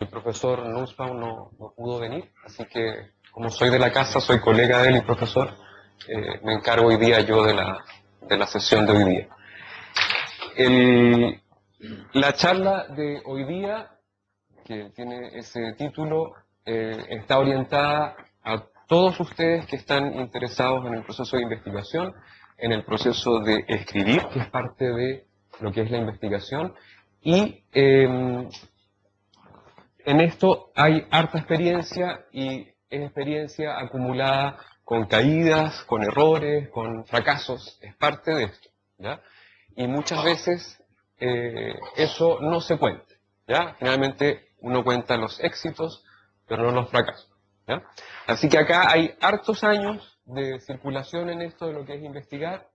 El profesor Nussbaum no pudo venir, así que como soy de la casa, soy colega de él y profesor, me encargo hoy día yo de la sesión de hoy día. La charla de hoy día, que tiene ese título, está orientada a todos ustedes que están interesados en el proceso de investigación, en el proceso de escribir, que es parte de lo que es la investigación, y en esto hay harta experiencia y es experiencia acumulada con caídas, con errores, con fracasos, es parte de esto, ¿ya? Y muchas veces eso no se cuenta, ¿ya? Generalmente uno cuenta los éxitos, pero no los fracasos, ¿ya? Así que acá hay hartos años de circulación en esto de lo que es investigar.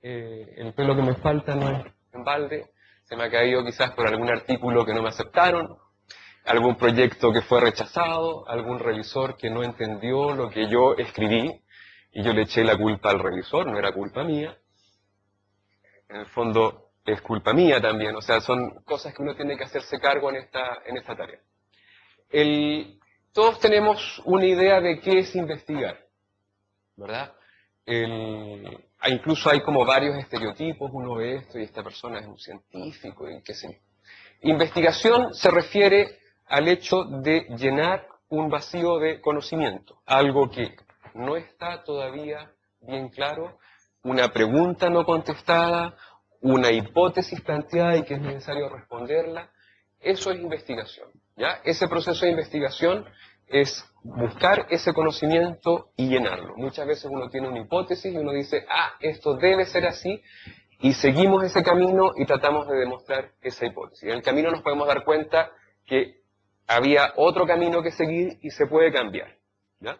El pelo que me falta no es en balde, se me ha caído quizás por algún artículo que no me aceptaron, algún proyecto que fue rechazado, algún revisor que no entendió lo que yo escribí y yo le eché la culpa al revisor, no era culpa mía. En el fondo es culpa mía también, o sea, son cosas que uno tiene que hacerse cargo en esta tarea. Todos tenemos una idea de qué es investigar, ¿verdad? Incluso hay como varios estereotipos, uno ve esto y esta persona es un científico y qué sé yo. Investigación se refiere al hecho de llenar un vacío de conocimiento, algo que no está todavía bien claro, una pregunta no contestada, una hipótesis planteada y que es necesario responderla. Eso es investigación, ¿ya? Ese proceso de investigación es buscar ese conocimiento y llenarlo. Muchas veces uno tiene una hipótesis y uno dice, esto debe ser así, y seguimos ese camino y tratamos de demostrar esa hipótesis. En el camino nos podemos dar cuenta que había otro camino que seguir y se puede cambiar, ¿ya?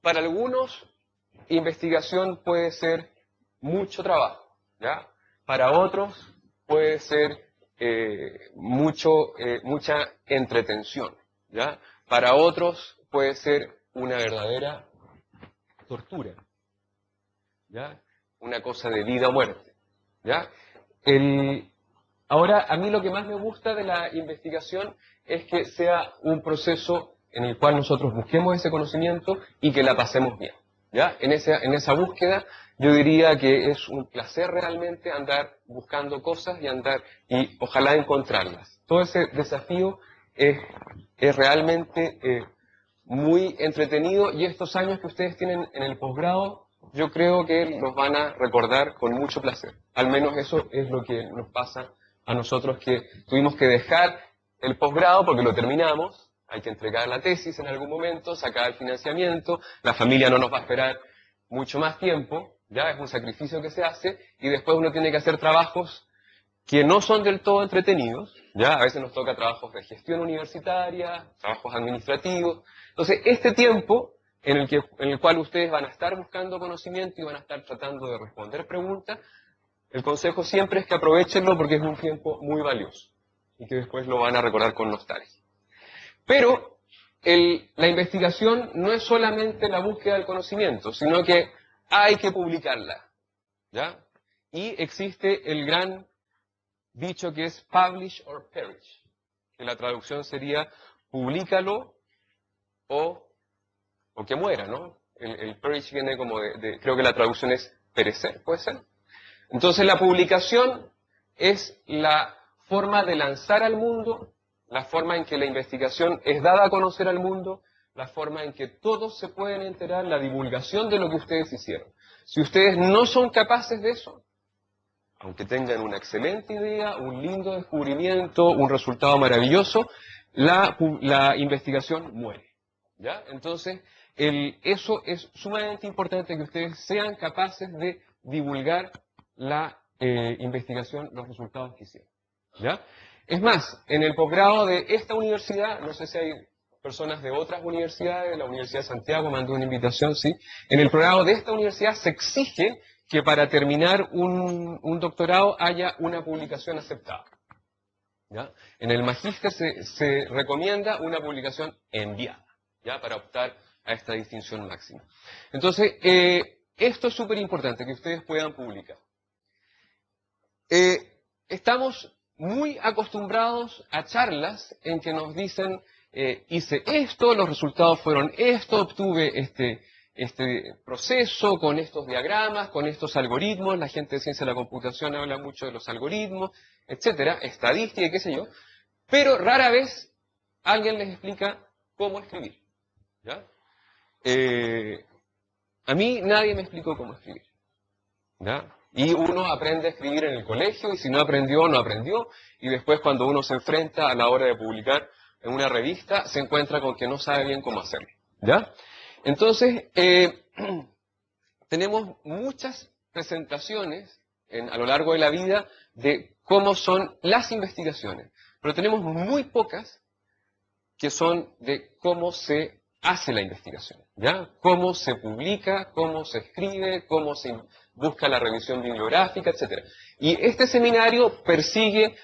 Para algunos, investigación puede ser mucho trabajo, ¿ya? Para otros puede ser mucha entretención, ¿ya? Para otros puede ser una verdadera tortura, ¿ya? Una cosa de vida o muerte, ¿ya? Ahora, a mí lo que más me gusta de la investigación es que sea un proceso en el cual nosotros busquemos ese conocimiento y que la pasemos bien, ¿ya? En esa búsqueda yo diría que es un placer realmente andar buscando cosas y ojalá encontrarlas. Todo ese desafío es realmente muy entretenido y estos años que ustedes tienen en el posgrado yo creo que los van a recordar con mucho placer. Al menos eso es lo que nos pasa a nosotros, que tuvimos que dejar el posgrado porque lo terminamos, hay que entregar la tesis en algún momento, sacar el financiamiento, la familia no nos va a esperar mucho más tiempo, ya es un sacrificio que se hace, y después uno tiene que hacer trabajos que no son del todo entretenidos, ya a veces nos toca trabajos de gestión universitaria, trabajos administrativos. Entonces, este tiempo en el cual ustedes van a estar buscando conocimiento y van a estar tratando de responder preguntas, el consejo siempre es que aprovechenlo porque es un tiempo muy valioso y que después lo van a recordar con nostalgia. Pero la investigación no es solamente la búsqueda del conocimiento, sino que hay que publicarla, ¿ya? Y existe el gran dicho que es publish or perish, que la traducción sería públicalo o que muera, ¿no? El perish viene como creo que la traducción es perecer, ¿puede ser? Entonces la publicación es la forma de lanzar al mundo, la forma en que la investigación es dada a conocer al mundo, la forma en que todos se pueden enterar, la divulgación de lo que ustedes hicieron. Si ustedes no son capaces de eso, aunque tengan una excelente idea, un lindo descubrimiento, un resultado maravilloso, la investigación muere, ¿ya? Entonces, eso es sumamente importante, que ustedes sean capaces de divulgar la investigación, los resultados que hicieron, ¿ya? Es más, en el posgrado de esta universidad, no sé si hay personas de otras universidades, la Universidad de Santiago mandó una invitación, sí, en el posgrado de esta universidad se exige que para terminar un doctorado haya una publicación aceptada, ¿ya? En el magíster se recomienda una publicación enviada, ¿ya? Para optar a esta distinción máxima. Entonces, esto es súper importante, que ustedes puedan publicar. Estamos muy acostumbrados a charlas en que nos dicen, hice esto, los resultados fueron esto, obtuve este proceso con estos diagramas, con estos algoritmos, la gente de ciencia de la computación habla mucho de los algoritmos, etcétera, estadística y qué sé yo, pero rara vez alguien les explica cómo escribir. ¿Ya? A mí nadie me explicó cómo escribir. ¿Ya? Y uno aprende a escribir en el colegio, y si no aprendió, no aprendió, y después cuando uno se enfrenta a la hora de publicar en una revista, se encuentra con que no sabe bien cómo hacerlo. ¿Ya? Entonces, tenemos muchas presentaciones a lo largo de la vida de cómo son las investigaciones, pero tenemos muy pocas que son de cómo se hace la investigación, ¿ya? Cómo se publica, cómo se escribe, cómo se busca la revisión bibliográfica, etc. Y este seminario persigue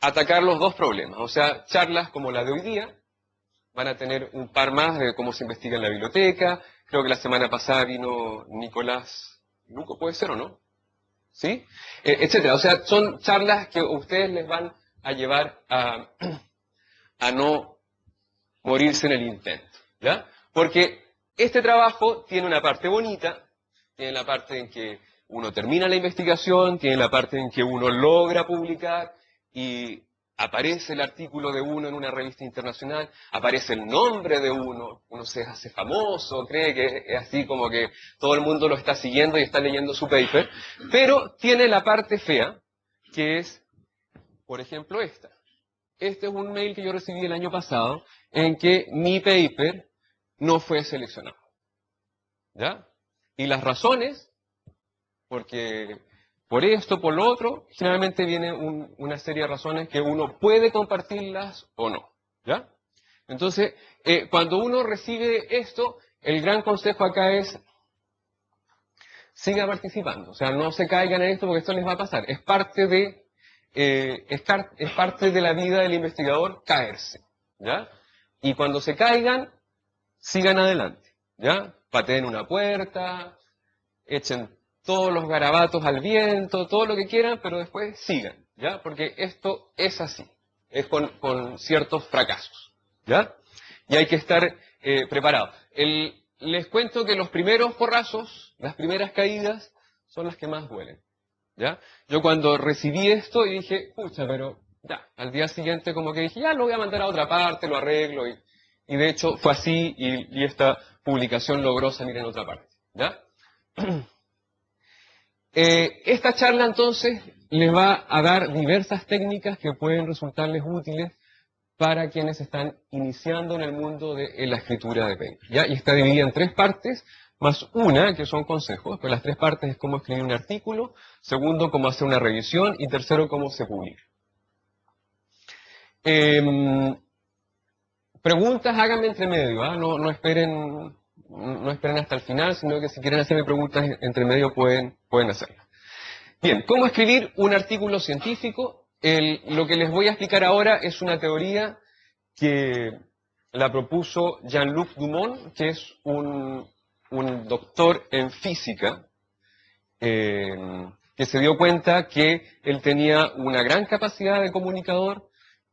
atacar los dos problemas, o sea, charlas como la de hoy día, van a tener un par más de cómo se investiga en la biblioteca, creo que la semana pasada vino Nicolás Luco, ¿puede ser o no? ¿Sí? Etcétera, o sea, son charlas que ustedes les van a llevar a no morirse en el intento, ¿ya? Porque este trabajo tiene una parte bonita, tiene la parte en que uno termina la investigación, tiene la parte en que uno logra publicar y aparece el artículo de uno en una revista internacional, aparece el nombre de uno, uno se hace famoso, cree que es así como que todo el mundo lo está siguiendo y está leyendo su paper, pero tiene la parte fea, que es, por ejemplo, esta. Este es un mail que yo recibí el año pasado en que mi paper no fue seleccionado. ¿Ya? Y las razones, porque por esto, por lo otro, generalmente viene una serie de razones que uno puede compartirlas o no. ¿Ya? Entonces, cuando uno recibe esto, el gran consejo acá es, siga participando. O sea, no se caigan en esto porque esto les va a pasar. Es parte de la vida del investigador caerse, ¿ya? Y cuando se caigan, sigan adelante, ¿ya? Pateen una puerta, echen todos los garabatos al viento, todo lo que quieran, pero después sigan, ¿ya? Porque esto es así, es con ciertos fracasos, ¿ya? Y hay que estar preparado. Les cuento que los primeros porrazos, las primeras caídas, son las que más duelen. ¿Ya? Yo cuando recibí esto y dije, pucha, pero ya, al día siguiente como que dije, ya lo voy a mandar a otra parte, lo arreglo, y de hecho fue así y esta publicación logró salir en otra parte. ¿Ya? Esta charla entonces les va a dar diversas técnicas que pueden resultarles útiles para quienes están iniciando en el mundo de la escritura de paper. ¿Ya? Y está dividida en 3 partes, más una, que son consejos. Pues las 3 partes es cómo escribir un artículo, segundo, cómo hacer una revisión, y tercero, cómo se publica. Preguntas háganme entre medio, ¿ah? No esperen hasta el final, sino que si quieren hacerme preguntas entre medio pueden hacerlas. Bien, ¿cómo escribir un artículo científico? Lo que les voy a explicar ahora es una teoría que la propuso Jean-Luc Dumont, que es un doctor en física, que se dio cuenta que él tenía una gran capacidad de comunicador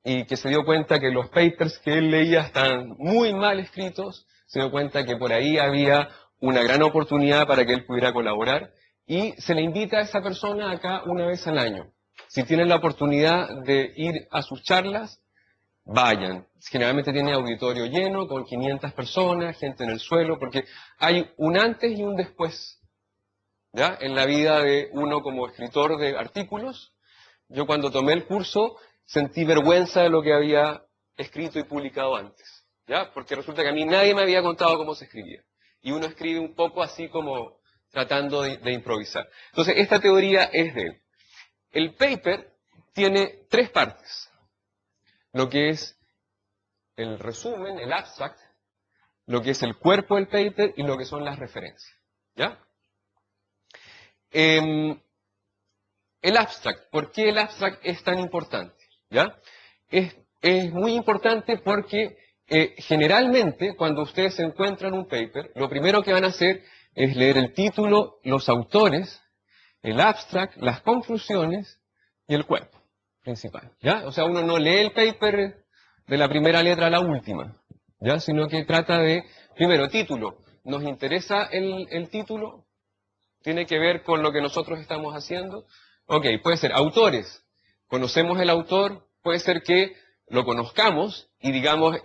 y que se dio cuenta que los papers que él leía estaban muy mal escritos, se dio cuenta que por ahí había una gran oportunidad para que él pudiera colaborar y se le invita a esa persona acá una vez al año. Si tienen la oportunidad de ir a sus charlas, vayan. Generalmente tiene auditorio lleno, con 500 personas, gente en el suelo, porque hay un antes y un después, ¿ya? En la vida de uno como escritor de artículos. Yo cuando tomé el curso sentí vergüenza de lo que había escrito y publicado antes, ¿ya? Porque resulta que a mí nadie me había contado cómo se escribía. Y uno escribe un poco así como tratando de improvisar. Entonces, esta teoría es de él. El paper tiene 3 partes. Lo que es el resumen, el abstract, lo que es el cuerpo del paper y lo que son las referencias. ¿Ya? El abstract, ¿por qué el abstract es tan importante? ¿Ya? Es muy importante porque generalmente cuando ustedes encuentran un paper, lo primero que van a hacer es leer el título, los autores, el abstract, las conclusiones y el cuerpo. principal, ¿ya? O sea, uno no lee el paper de la primera letra a la última, ¿ya? Sino que trata de, primero, título. ¿Nos interesa el título? ¿Tiene que ver con lo que nosotros estamos haciendo? Ok, puede ser autores. Conocemos el autor, puede ser que lo conozcamos y digamos,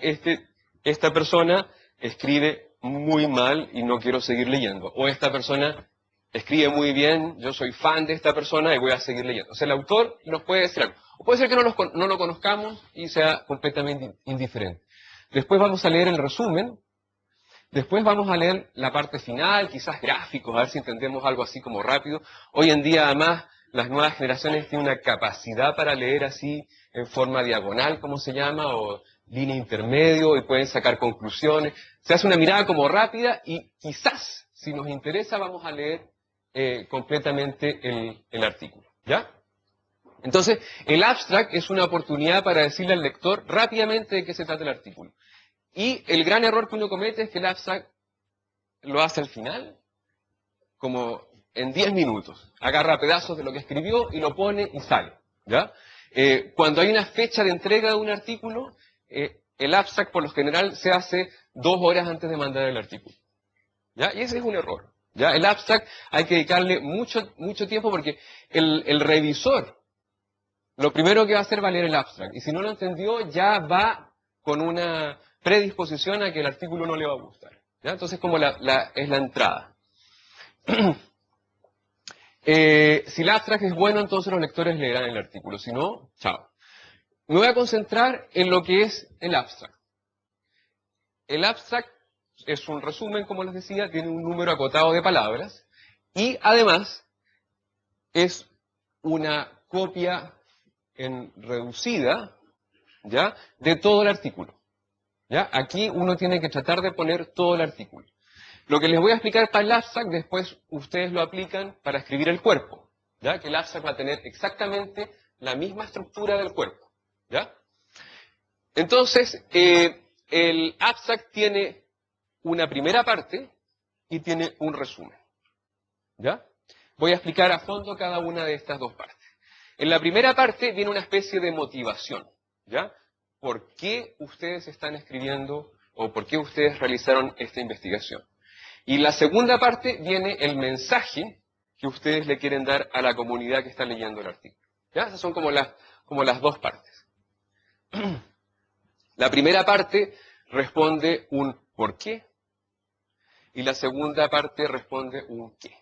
esta persona escribe muy mal y no quiero seguir leyendo. O esta persona escribe muy bien, yo soy fan de esta persona y voy a seguir leyendo. O sea, el autor nos puede decir algo. O puede ser que no lo conozcamos y sea completamente indiferente. Después vamos a leer el resumen. Después vamos a leer la parte final, quizás gráficos, a ver si entendemos algo así como rápido. Hoy en día, además, las nuevas generaciones tienen una capacidad para leer así en forma diagonal, como se llama, o línea intermedio, y pueden sacar conclusiones. Se hace una mirada como rápida y quizás, si nos interesa, vamos a leer completamente el artículo. ¿Ya? Entonces, el abstract es una oportunidad para decirle al lector rápidamente de qué se trata el artículo. Y el gran error que uno comete es que el abstract lo hace al final, como en 10 minutos. Agarra pedazos de lo que escribió y lo pone y sale. ¿Ya? Cuando hay una fecha de entrega de un artículo, el abstract por lo general se hace 2 horas antes de mandar el artículo. ¿Ya? Y ese es un error. ¿Ya? El abstract hay que dedicarle mucho tiempo porque el revisor, lo primero que va a hacer va a leer el abstract. Y si no lo entendió, ya va con una predisposición a que el artículo no le va a gustar. ¿Ya? Entonces, como es la entrada. Si el abstract es bueno, entonces los lectores leerán el artículo. Si no, chao. Me voy a concentrar en lo que es el abstract. El abstract es un resumen, como les decía, tiene un número acotado de palabras y además es una copia reducida, ¿ya?, de todo el artículo. ¿Ya? Aquí uno tiene que tratar de poner todo el artículo. Lo que les voy a explicar para el abstract, después ustedes lo aplican para escribir el cuerpo. ¿Ya? Que el abstract va a tener exactamente la misma estructura del cuerpo. ¿Ya? Entonces, el abstract tiene una primera parte y tiene un resumen. ¿Ya? Voy a explicar a fondo cada una de estas dos partes. En la primera parte viene una especie de motivación. ¿Ya? ¿Por qué ustedes están escribiendo o por qué ustedes realizaron esta investigación? Y la segunda parte viene el mensaje que ustedes le quieren dar a la comunidad que está leyendo el artículo. ¿Ya? Esas son como las dos partes. La primera parte responde un ¿por qué? Y la segunda parte responde un ¿qué?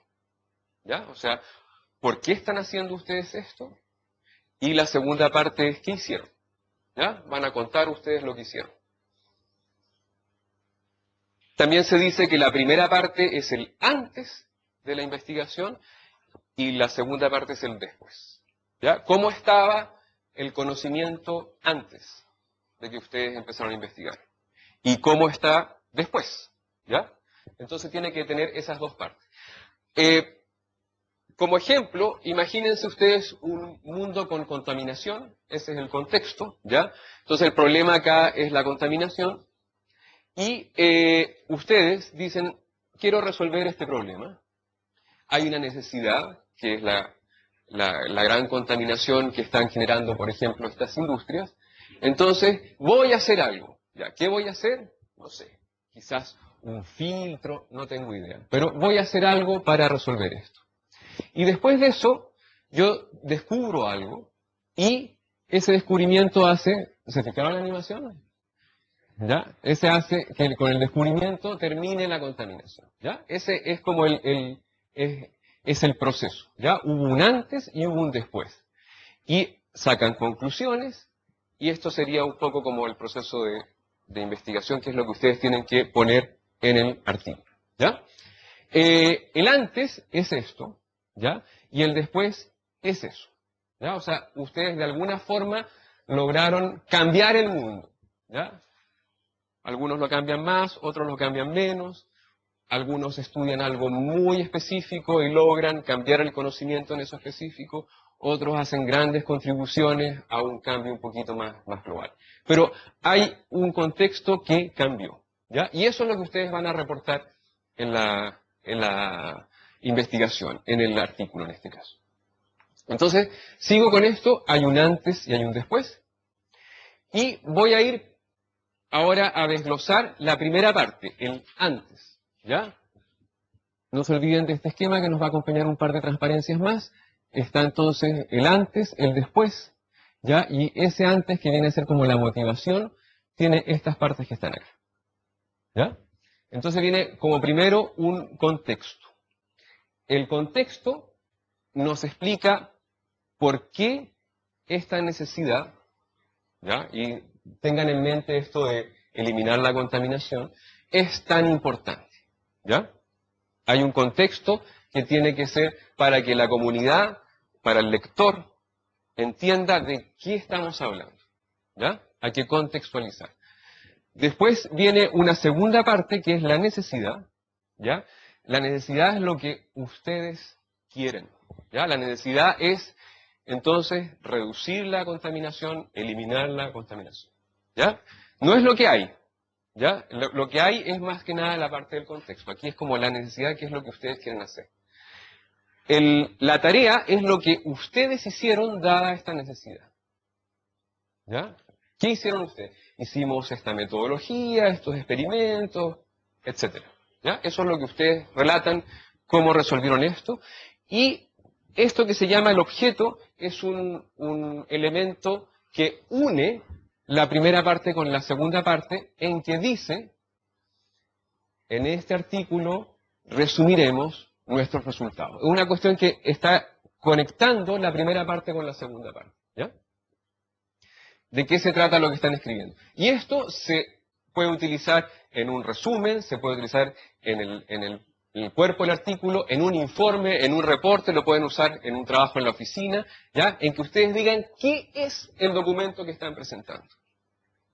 ¿Ya? O sea, ¿por qué están haciendo ustedes esto? Y la segunda parte es ¿qué hicieron? ¿Ya? Van a contar ustedes lo que hicieron. También se dice que la primera parte es el antes de la investigación y la segunda parte es el después. ¿Ya? ¿Cómo estaba el conocimiento antes de que ustedes empezaron a investigar? ¿Y cómo está después? ¿Ya? Entonces tiene que tener esas dos partes. Como ejemplo, imagínense ustedes un mundo con contaminación, ese es el contexto, ¿ya? Entonces el problema acá es la contaminación y ustedes dicen, quiero resolver este problema. Hay una necesidad, que es la gran contaminación que están generando, por ejemplo, estas industrias. Entonces, voy a hacer algo. ¿Ya? ¿Qué voy a hacer? No sé, quizás un filtro, no tengo idea. Pero voy a hacer algo para resolver esto. Y después de eso, yo descubro algo y ese descubrimiento hace... ¿Se fijaron la animación? ¿Ya? Ese hace que con el descubrimiento termine la contaminación. ¿Ya? Ese es como es el proceso. ¿Ya? Hubo un antes y hubo un después. Y sacan conclusiones y esto sería un poco como el proceso de investigación, que es lo que ustedes tienen que poner en el artículo. ¿Ya? El antes es esto, ¿ya? Y el después es eso, ¿ya? O sea, ustedes de alguna forma lograron cambiar el mundo, ¿ya? Algunos lo cambian más, otros lo cambian menos, algunos estudian algo muy específico y logran cambiar el conocimiento en eso específico, otros hacen grandes contribuciones a un cambio un poquito más global. Pero hay un contexto que cambió, ¿ya? Y eso es lo que ustedes van a reportar en la investigación, en el artículo en este caso. Entonces, sigo con esto, hay un antes y hay un después. Y voy a ir ahora a desglosar la primera parte, el antes, ¿ya? No se olviden de este esquema que nos va a acompañar un par de transparencias más. Está entonces el antes, el después, ¿ya? Y ese antes, que viene a ser como la motivación, tiene estas partes que están acá, ¿ya? Entonces viene como primero un contexto. El contexto nos explica por qué esta necesidad, ¿ya? Y tengan en mente esto de eliminar la contaminación, es tan importante, ¿ya? Hay un contexto que tiene que ser para que la comunidad, para el lector, entienda de qué estamos hablando, ¿ya? Hay que contextualizar. Después viene una segunda parte que es la necesidad, ¿ya? La necesidad es lo que ustedes quieren, ¿ya? La necesidad es, entonces, reducir la contaminación, eliminar la contaminación, ¿ya? No es lo que hay, ¿ya? Lo que hay es más que nada la parte del contexto. Aquí es como la necesidad, que es lo que ustedes quieren hacer. La tarea es lo que ustedes hicieron dada esta necesidad, ¿ya? ¿Qué hicieron ustedes? Hicimos esta metodología, estos experimentos, etcétera, ¿ya? Eso es lo que ustedes relatan, cómo resolvieron esto. Y esto que se llama el objeto es un elemento que une la primera parte con la segunda parte, en que dice, en este artículo resumiremos nuestros resultados. Es una cuestión que está conectando la primera parte con la segunda parte, ¿ya? ¿De qué se trata lo que están escribiendo? Y esto se puede utilizar en un resumen, se puede utilizar en el cuerpo del artículo, en un informe, en un reporte, lo pueden usar en un trabajo en la oficina, ¿ya? En que ustedes digan qué es el documento que están presentando,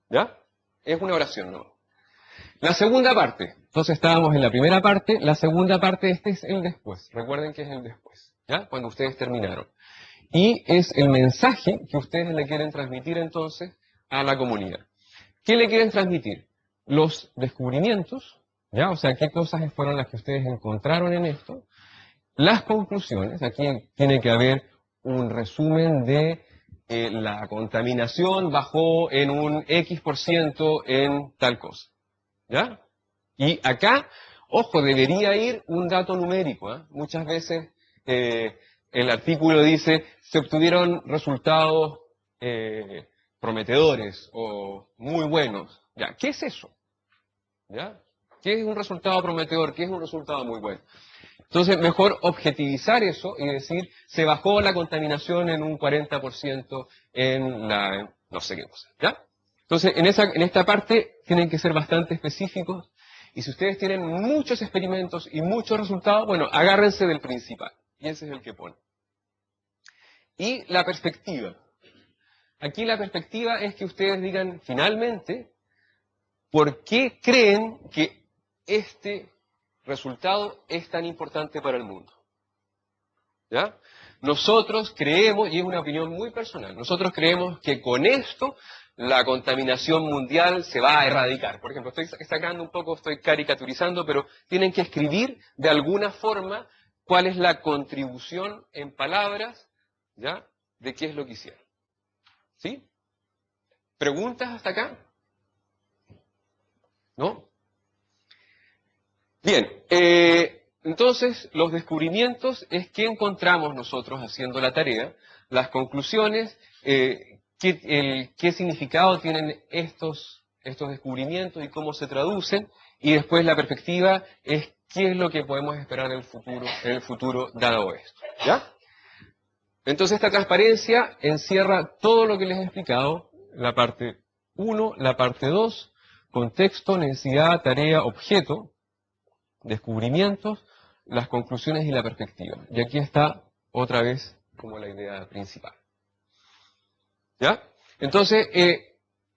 ¿ya? Es una oración, ¿no? La segunda parte, entonces estábamos en la primera parte, la segunda parte, este es el después. Recuerden que es el después, ¿ya? Cuando ustedes terminaron. Y es el mensaje que ustedes le quieren transmitir entonces a la comunidad. ¿Qué le quieren transmitir? Los descubrimientos, ¿ya? O sea, qué cosas fueron las que ustedes encontraron en esto. Las conclusiones, aquí tiene que haber un resumen de la contaminación bajó en un X% en tal cosa, ¿ya? Y acá, ojo, debería ir un dato numérico, ¿eh? Muchas veces el artículo dice, se obtuvieron resultados prometedores o muy buenos. ¿Ya? ¿Qué es eso? ¿Ya? ¿Qué es un resultado prometedor? ¿Qué es un resultado muy bueno? Entonces, mejor objetivizar eso y decir, se bajó la contaminación en un 40% en la, no sé qué cosa, ¿ya? Entonces, en esta parte tienen que ser bastante específicos, y si ustedes tienen muchos experimentos y muchos resultados, bueno, agárrense del principal, y ese es el que pone. Y la perspectiva. Aquí la perspectiva es que ustedes digan, finalmente, ¿por qué creen que este resultado es tan importante para el mundo? ¿Ya? Nosotros creemos, y es una opinión muy personal, nosotros creemos que con esto la contaminación mundial se va a erradicar. Por ejemplo, estoy sacando un poco, estoy caricaturizando, pero tienen que escribir de alguna forma cuál es la contribución en palabras, ¿ya?, de qué es lo que hicieron. ¿Sí? ¿Preguntas hasta acá? ¿No? Bien, entonces los descubrimientos es qué encontramos nosotros haciendo la tarea, las conclusiones, qué significado tienen estos descubrimientos y cómo se traducen, y después la perspectiva es qué es lo que podemos esperar en el futuro dado esto, ¿ya? Entonces esta transparencia encierra todo lo que les he explicado, la parte 1, la parte 2, contexto, necesidad, tarea, objeto, descubrimientos, las conclusiones y la perspectiva. Y aquí está otra vez como la idea principal. ¿Ya? Entonces,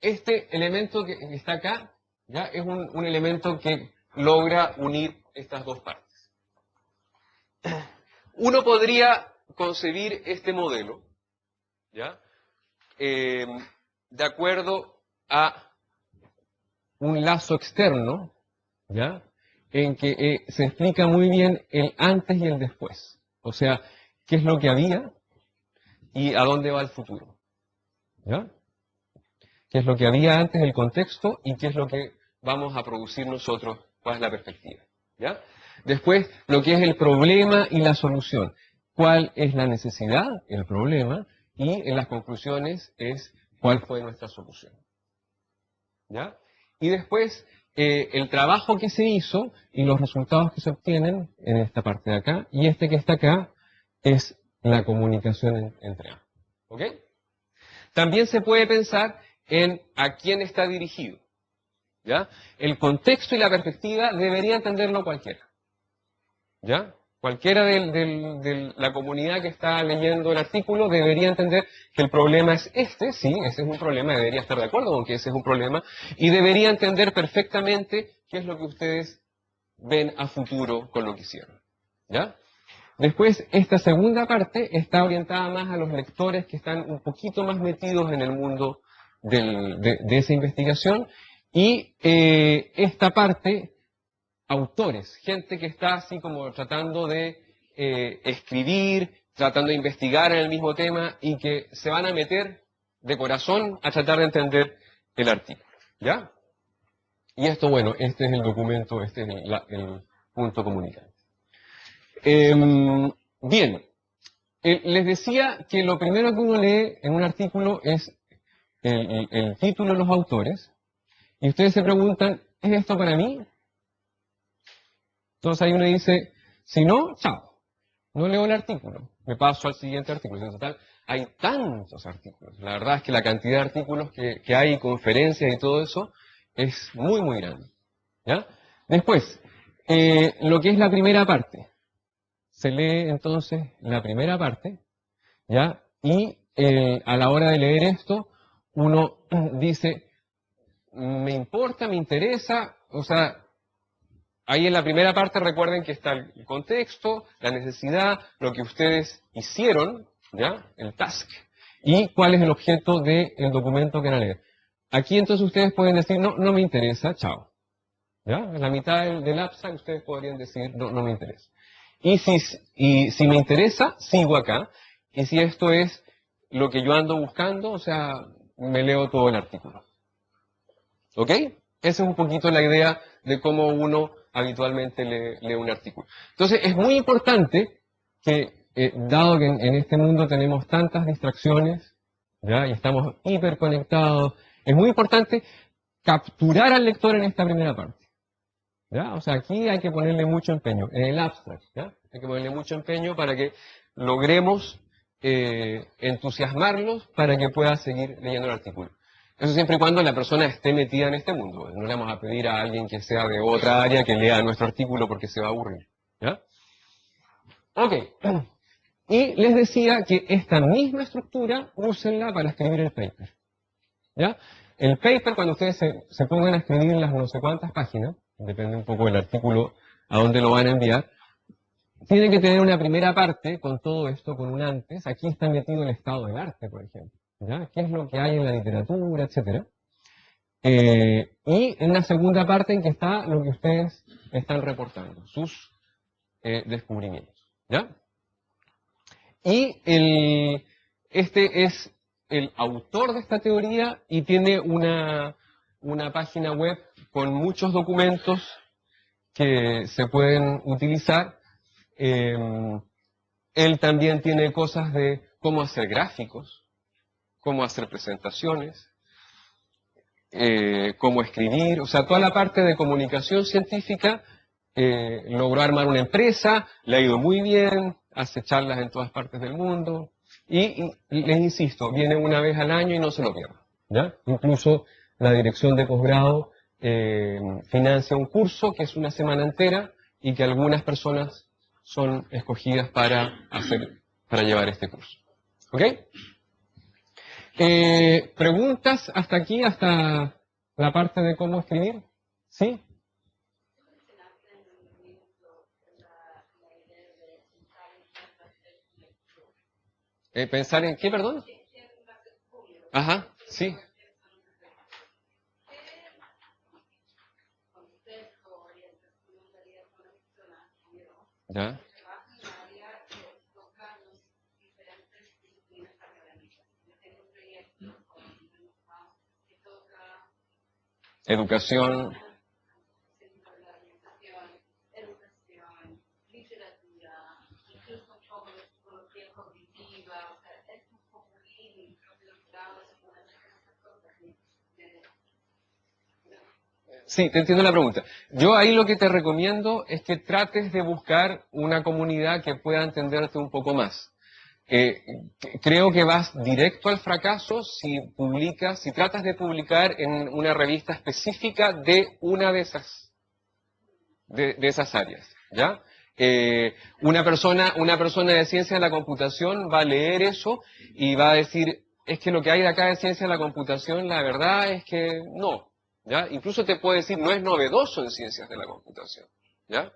este elemento que está acá, ¿ya?, es un elemento que logra unir estas dos partes. Uno podría concebir este modelo, ¿ya?, de acuerdo a un lazo externo, ¿ya?, en que se explica muy bien el antes y el después. O sea, qué es lo que había, y a dónde va el futuro. ¿Ya? ¿Qué es lo que había antes, el contexto, y qué es lo que vamos a producir nosotros, cuál es la perspectiva? ¿Ya? Después, lo que es el problema y la solución. ¿Cuál es la necesidad, el problema? Y en las conclusiones es cuál fue nuestra solución. ¿Ya? Y después, el trabajo que se hizo y los resultados que se obtienen en esta parte de acá, y este que está acá, es la comunicación entre ambos. ¿Ok? También se puede pensar en a quién está dirigido. ¿Ya? El contexto y la perspectiva debería entenderlo cualquiera. ¿Ya? Cualquiera de la comunidad que está leyendo el artículo debería entender que el problema es este, sí, ese es un problema, debería estar de acuerdo con que ese es un problema, y debería entender perfectamente qué es lo que ustedes ven a futuro con lo que hicieron. ¿Ya? Después, esta segunda parte está orientada más a los lectores que están un poquito más metidos en el mundo de esa investigación, y esta parte, autores, gente que está así como tratando de escribir, tratando de investigar en el mismo tema y que se van a meter de corazón a tratar de entender el artículo. ¿Ya? Y esto, bueno, este es el documento, este es el punto comunicante. Bien, les decía que lo primero que uno lee en un artículo es el título de los autores, y ustedes se preguntan, ¿es esto para mí? Entonces ahí uno dice, si no, chao, no leo el artículo, me paso al siguiente artículo. En total, hay tantos artículos. La verdad es que la cantidad de artículos que hay, conferencias y todo eso, es muy, muy grande. ¿Ya? Después, lo que es la primera parte. Se lee entonces la primera parte, ¿ya? Y a la hora de leer esto, uno dice, me importa, me interesa, o sea, ahí en la primera parte recuerden que está el contexto, la necesidad, lo que ustedes hicieron, ¿ya? El task, y cuál es el objeto del documento que van a leer. Aquí entonces ustedes pueden decir, no, no me interesa, chao. ¿Ya? En la mitad del abstract ustedes podrían decir, no, no me interesa. Y si me interesa, sigo acá. Y si esto es lo que yo ando buscando, o sea, me leo todo el artículo. ¿Ok? Esa es un poquito la idea de cómo uno habitualmente lee un artículo. Entonces, es muy importante que, dado que en este mundo tenemos tantas distracciones, ¿ya? Y estamos hiperconectados, es muy importante capturar al lector en esta primera parte. ¿Ya? O sea, aquí hay que ponerle mucho empeño, en el abstract, ¿ya? Hay que ponerle mucho empeño para que logremos entusiasmarlos para que pueda seguir leyendo el artículo. Eso siempre y cuando la persona esté metida en este mundo. No le vamos a pedir a alguien que sea de otra área que lea nuestro artículo porque se va a aburrir. ¿Ya? Ok. Y les decía que esta misma estructura úsenla para escribir el paper. ¿Ya? El paper, cuando ustedes se pongan a escribir las no sé cuántas páginas, depende un poco del artículo a dónde lo van a enviar, tiene que tener una primera parte con todo esto, con un antes. Aquí está metido el estado del arte, por ejemplo. ¿Ya? ¿Qué es lo que hay en la literatura, etcétera? Y en una segunda parte en que está lo que ustedes están reportando, sus descubrimientos. ¿Ya? Y este es el autor de esta teoría y tiene una página web con muchos documentos que se pueden utilizar. Él también tiene cosas de cómo hacer gráficos, cómo hacer presentaciones, cómo escribir, o sea, toda la parte de comunicación científica. Logró armar una empresa, le ha ido muy bien, hace charlas en todas partes del mundo, y les insisto, viene una vez al año y no se lo pierdan, ¿ya? Incluso la dirección de posgrado financia un curso que es una semana entera y que algunas personas son escogidas para llevar este curso. ¿Ok? ¿Preguntas hasta aquí, hasta la parte de cómo escribir? ¿Sí? ¿Pensar en qué, perdón? Ajá, sí. Ya. educación, literatura, incluso un poco de psicología cognitiva, o sea, es un poco muy estructurado, sí, te entiendo la pregunta. Yo ahí lo que te recomiendo es que trates de buscar una comunidad que pueda entenderte un poco más. Creo que vas directo al fracaso si publicas, si tratas de publicar en una revista específica de una de esas áreas, ¿ya? Una persona de ciencia de la computación va a leer eso y va a decir, es que lo que hay de acá de ciencia de la computación, la verdad es que no, ¿ya? Incluso te puede decir, no es novedoso en ciencias de la computación, ¿ya?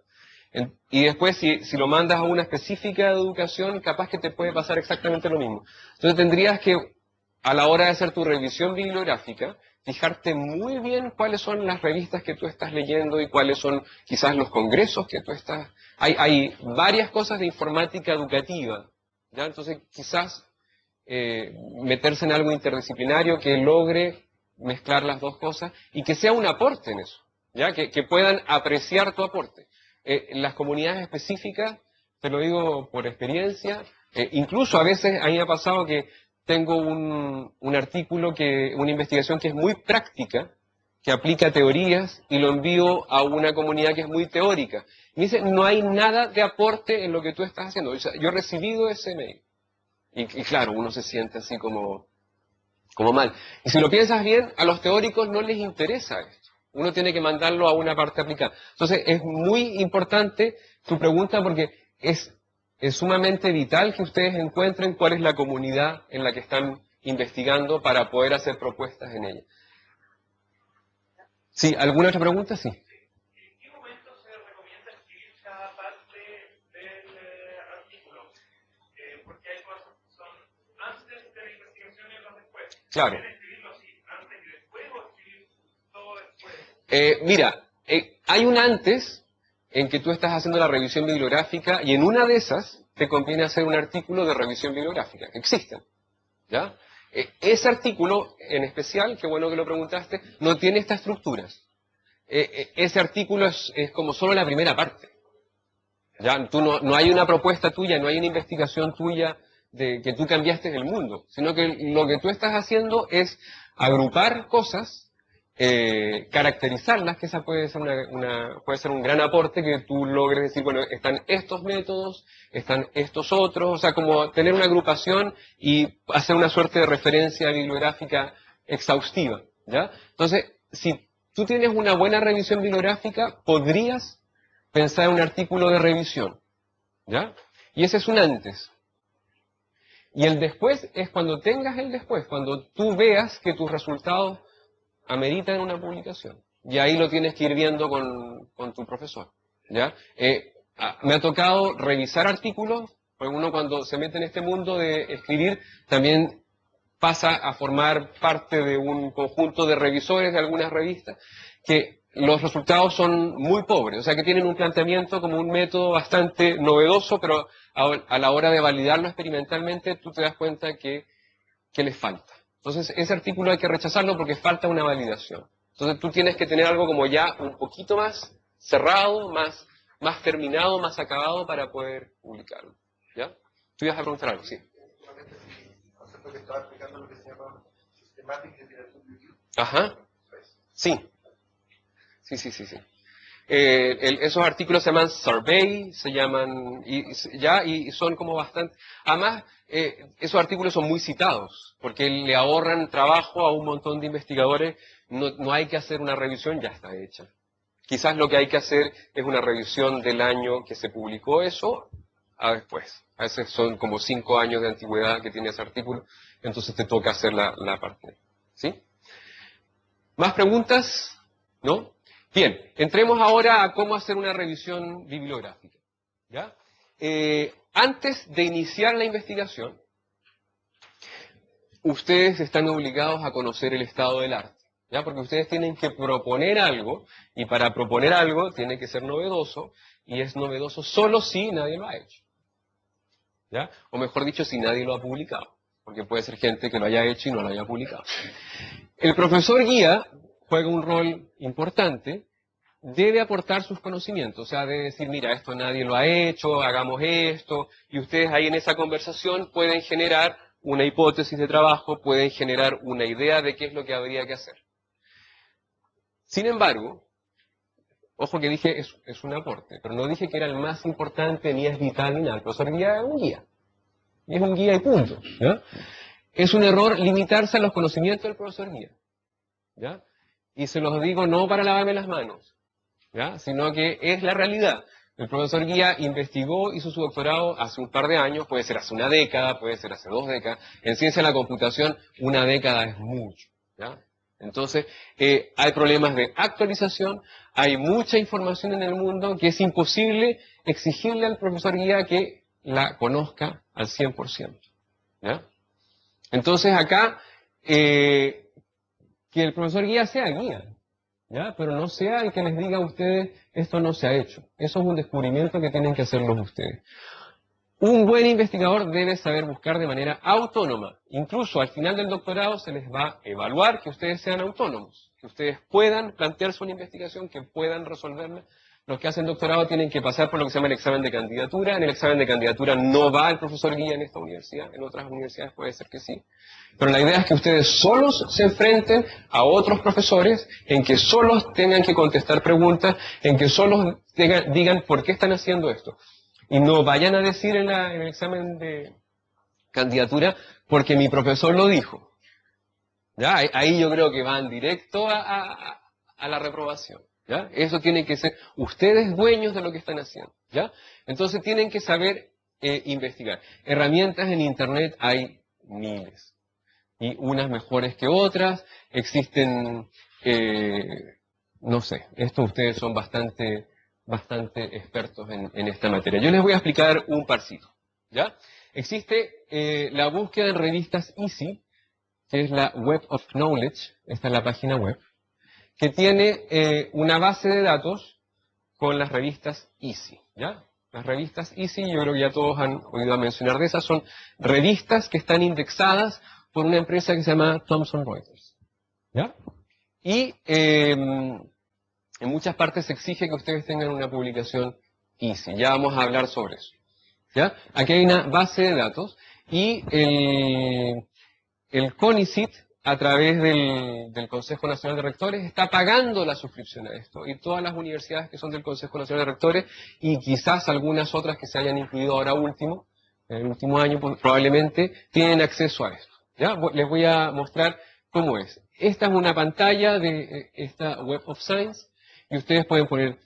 Y después, si lo mandas a una específica de educación, capaz que te puede pasar exactamente lo mismo. Entonces tendrías que, a la hora de hacer tu revisión bibliográfica, fijarte muy bien cuáles son las revistas que tú estás leyendo y cuáles son quizás los congresos que tú estás... Hay varias cosas de informática educativa, ¿ya? Entonces quizás meterse en algo interdisciplinario que logre mezclar las dos cosas y que sea un aporte en eso, ¿ya? Que puedan apreciar tu aporte. Las comunidades específicas, te lo digo por experiencia, incluso a veces a mí me ha pasado que tengo un artículo, una investigación que es muy práctica, que aplica teorías y lo envío a una comunidad que es muy teórica. Me dice, no hay nada de aporte en lo que tú estás haciendo. O sea, yo he recibido ese mail. Y claro, uno se siente así como mal. Y si lo piensas bien, a los teóricos no les interesa esto. Uno tiene que mandarlo a una parte aplicada. Entonces, es muy importante tu pregunta porque es sumamente vital que ustedes encuentren cuál es la comunidad en la que están investigando para poder hacer propuestas en ella. ¿Sí? ¿Alguna otra pregunta? Sí. ¿En qué momento se recomienda escribir cada parte del artículo? Porque hay cosas que son antes de la investigación y otras después. Claro. ¿Pueden escribirlo así antes y después o escribir todo después? Mira, hay un antes en que tú estás haciendo la revisión bibliográfica y en una de esas te conviene hacer un artículo de revisión bibliográfica. Existen, ¿ya? Ese artículo en especial, qué bueno que lo preguntaste, no tiene estas estructuras. Ese artículo es como solo la primera parte. ¿Ya? No hay una propuesta tuya, no hay una investigación tuya de que tú cambiaste el mundo, sino que lo que tú estás haciendo es agrupar cosas, caracterizarlas, que esa puede ser puede ser un gran aporte que tú logres decir, bueno, están estos métodos, están estos otros, o sea, como tener una agrupación y hacer una suerte de referencia bibliográfica exhaustiva, ¿ya? Entonces, si tú tienes una buena revisión bibliográfica, podrías pensar en un artículo de revisión, ¿ya? Y ese es un antes. Y el después es cuando tengas el después, cuando tú veas que tus resultados ameritan una publicación. Y ahí lo tienes que ir viendo con tu profesor, ¿ya? Me ha tocado revisar artículos, porque uno cuando se mete en este mundo de escribir, también pasa a formar parte de un conjunto de revisores de algunas revistas, que los resultados son muy pobres, o sea que tienen un planteamiento como un método bastante novedoso, pero a la hora de validarlo experimentalmente tú te das cuenta que les falta. Entonces ese artículo hay que rechazarlo porque falta una validación. Entonces tú tienes que tener algo como ya un poquito más cerrado, más terminado, más acabado para poder publicarlo. ¿Ya? ¿Tú ibas a preguntar algo? Sí. Que estaba explicando lo que se llama Systematic Literature Review. Ajá. Sí. Sí. Esos artículos se llaman survey, se llaman, y son como bastante, además, esos artículos son muy citados, porque le ahorran trabajo a un montón de investigadores, no hay que hacer una revisión, ya está hecha. Quizás lo que hay que hacer es una revisión del año que se publicó eso, a después. A veces son como 5 años de antigüedad que tiene ese artículo, entonces te toca hacer la parte. ¿Sí? ¿Más preguntas? ¿No? Bien, entremos ahora a cómo hacer una revisión bibliográfica. ¿Ya? Antes de iniciar la investigación, ustedes están obligados a conocer el estado del arte. ¿Ya? Porque ustedes tienen que proponer algo, y para proponer algo tiene que ser novedoso, y es novedoso solo si nadie lo ha hecho. ¿Ya? O mejor dicho, si nadie lo ha publicado. Porque puede ser gente que lo haya hecho y no lo haya publicado. El profesor guía, juega un rol importante, debe aportar sus conocimientos, o sea, debe decir, mira, esto nadie lo ha hecho, hagamos esto, y ustedes ahí en esa conversación pueden generar una hipótesis de trabajo, pueden generar una idea de qué es lo que habría que hacer. Sin embargo, ojo que dije es un aporte, pero no dije que era el más importante, ni es vital, ni nada. El profesor guía es un guía. Y es un guía y punto. ¿Ya? Es un error limitarse a los conocimientos del profesor guía. ¿Ya? Y se los digo no para lavarme las manos, ¿ya? Sino que es la realidad. El profesor guía investigó, hizo su doctorado hace un par de años, puede ser hace una década, puede ser hace 2 décadas. En ciencia de la computación, una década es mucho. ¿Ya? Entonces, hay problemas de actualización, hay mucha información en el mundo que es imposible exigirle al profesor guía que la conozca al 100%. ¿Ya? Entonces, acá, que el profesor guía sea guía, ¿ya? Pero no sea el que les diga a ustedes, esto no se ha hecho. Eso es un descubrimiento que tienen que hacerlo ustedes. Un buen investigador debe saber buscar de manera autónoma. Incluso al final del doctorado se les va a evaluar que ustedes sean autónomos, que ustedes puedan plantearse una investigación, que puedan resolverla. Los que hacen doctorado tienen que pasar por lo que se llama el examen de candidatura. En el examen de candidatura no va el profesor guía en esta universidad, en otras universidades puede ser que sí. Pero la idea es que ustedes solos se enfrenten a otros profesores, en que solos tengan que contestar preguntas, en que solos digan por qué están haciendo esto. Y no vayan a decir en el examen de candidatura, porque mi profesor lo dijo. ¿Ya? Ahí yo creo que van directo a la reprobación. ¿Ya? Eso tiene que ser ustedes dueños de lo que están haciendo. ¿Ya? Entonces tienen que saber investigar. Herramientas en Internet hay miles. Y unas mejores que otras. Existen, no sé, esto ustedes son bastante expertos en esta materia. Yo les voy a explicar un parcito. ¿Ya? Existe la búsqueda en revistas EASY, que es la Web of Knowledge, esta es la página web, que tiene una base de datos con las revistas EASY. ¿Ya? Las revistas EASY, yo creo que ya todos han oído mencionar de esas, son revistas que están indexadas por una empresa que se llama Thomson Reuters. ¿Ya? Y en muchas partes se exige que ustedes tengan una publicación EASY. Ya vamos a hablar sobre eso. ¿Ya? Aquí hay una base de datos y el CONICIT, a través del Consejo Nacional de Rectores, está pagando la suscripción a esto. Y todas las universidades que son del Consejo Nacional de Rectores, y quizás algunas otras que se hayan incluido ahora último, en el último año probablemente, tienen acceso a esto. ¿Ya? Les voy a mostrar cómo es. Esta es una pantalla de esta Web of Science, y ustedes pueden poner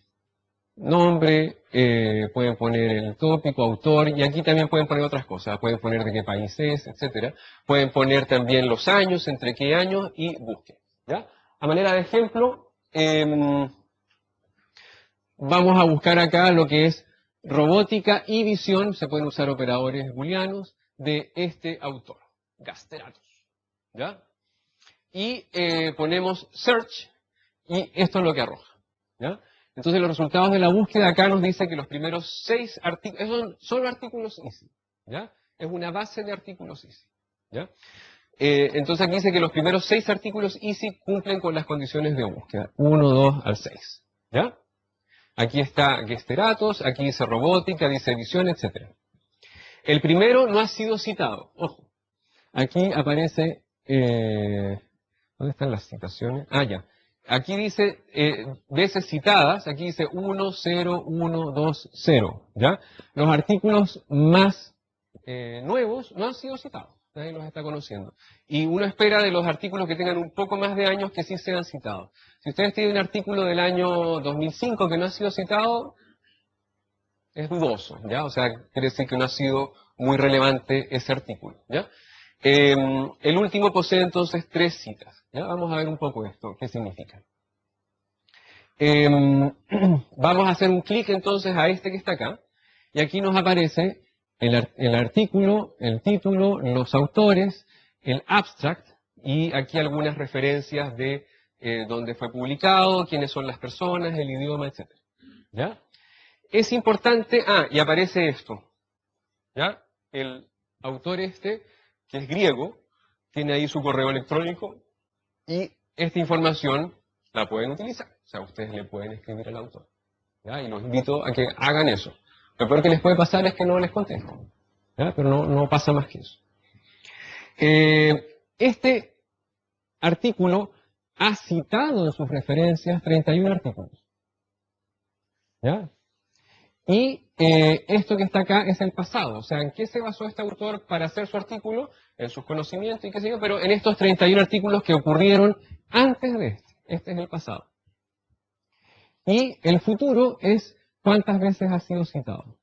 nombre, pueden poner el tópico, autor, y aquí también pueden poner otras cosas, pueden poner de qué país es, etcétera. Pueden poner también los años, entre qué años, y busquen. ¿Ya? A manera de ejemplo, vamos a buscar acá lo que es robótica y visión, se pueden usar operadores booleanos, de este autor, Gasteratos. ¿Ya? Y ponemos search, y esto es lo que arroja. ¿Ya? Entonces los resultados de la búsqueda acá nos dice que los primeros 6 artículos, esos son solo artículos EASY, ¿ya? Es una base de artículos EASY, ¿ya? Entonces aquí dice que los primeros 6 artículos EASY cumplen con las condiciones de búsqueda, 1, 2 al 6, ¿ya? Aquí está Gesteratos, aquí dice robótica, dice visión, etc. El primero no ha sido citado, ojo. Aquí aparece, ¿dónde están las citaciones? Ah, ya. Aquí dice veces citadas, aquí dice 1, 0, 1, 2, 0, ¿ya? Los artículos más nuevos no han sido citados, nadie los está conociendo. Y uno espera de los artículos que tengan un poco más de años que sí sean citados. Si ustedes tienen un artículo del año 2005 que no ha sido citado, es dudoso, ¿ya? O sea, quiere decir que no ha sido muy relevante ese artículo, ¿ya? El último posee entonces 3 citas. ¿Ya? Vamos a ver un poco esto, qué significa. Vamos a hacer un clic entonces a este que está acá, y aquí nos aparece el artículo, el título, los autores, el abstract, y aquí algunas referencias de dónde fue publicado, quiénes son las personas, el idioma, etc. ¿Ya? Es importante, y aparece esto, ¿ya? El autor este, que es griego, tiene ahí su correo electrónico, y esta información la pueden utilizar. O sea, ustedes le pueden escribir al autor. ¿Ya? Y los invito a que hagan eso. Lo peor que les puede pasar es que no les contesten. ¿Ya? Pero no pasa más que eso. Este artículo ha citado en sus referencias 31 artículos. ¿Ya? Y esto que está acá es el pasado. O sea, ¿en qué se basó este autor para hacer su artículo? En sus conocimientos y qué sé yo, pero en estos 31 artículos que ocurrieron antes de este. Este es el pasado. Y el futuro es cuántas veces ha sido citado.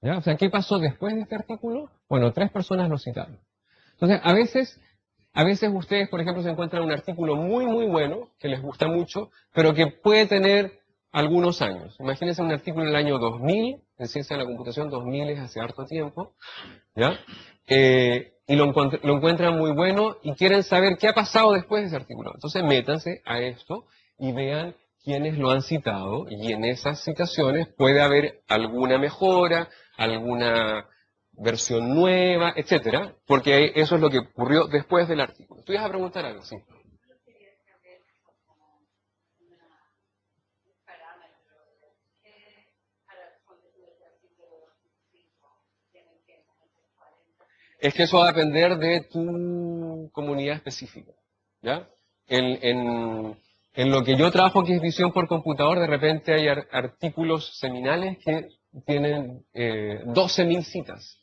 ¿Ya? O sea, ¿qué pasó después de este artículo? Bueno, 3 personas lo citaron. Entonces, a veces ustedes, por ejemplo, se encuentran un artículo muy, muy bueno, que les gusta mucho, pero que puede tener algunos años. Imagínense un artículo en el año 2000, en Ciencia de la Computación, 2000 es hace harto tiempo, ¿ya? Y lo encuentran muy bueno y quieren saber qué ha pasado después de ese artículo. Entonces, métanse a esto y vean quiénes lo han citado, y en esas citaciones puede haber alguna mejora, alguna versión nueva, etcétera, porque eso es lo que ocurrió después del artículo. ¿Tú ibas a preguntar algo? Sí. Yo quería saber como un parámetro que para contestar el artículo 5 tienen que entre 40. Es que eso va a depender de tu comunidad específica, ¿ya? En lo que yo trabajo, que es visión por computador, de repente hay artículos seminales que tienen 12.000 citas.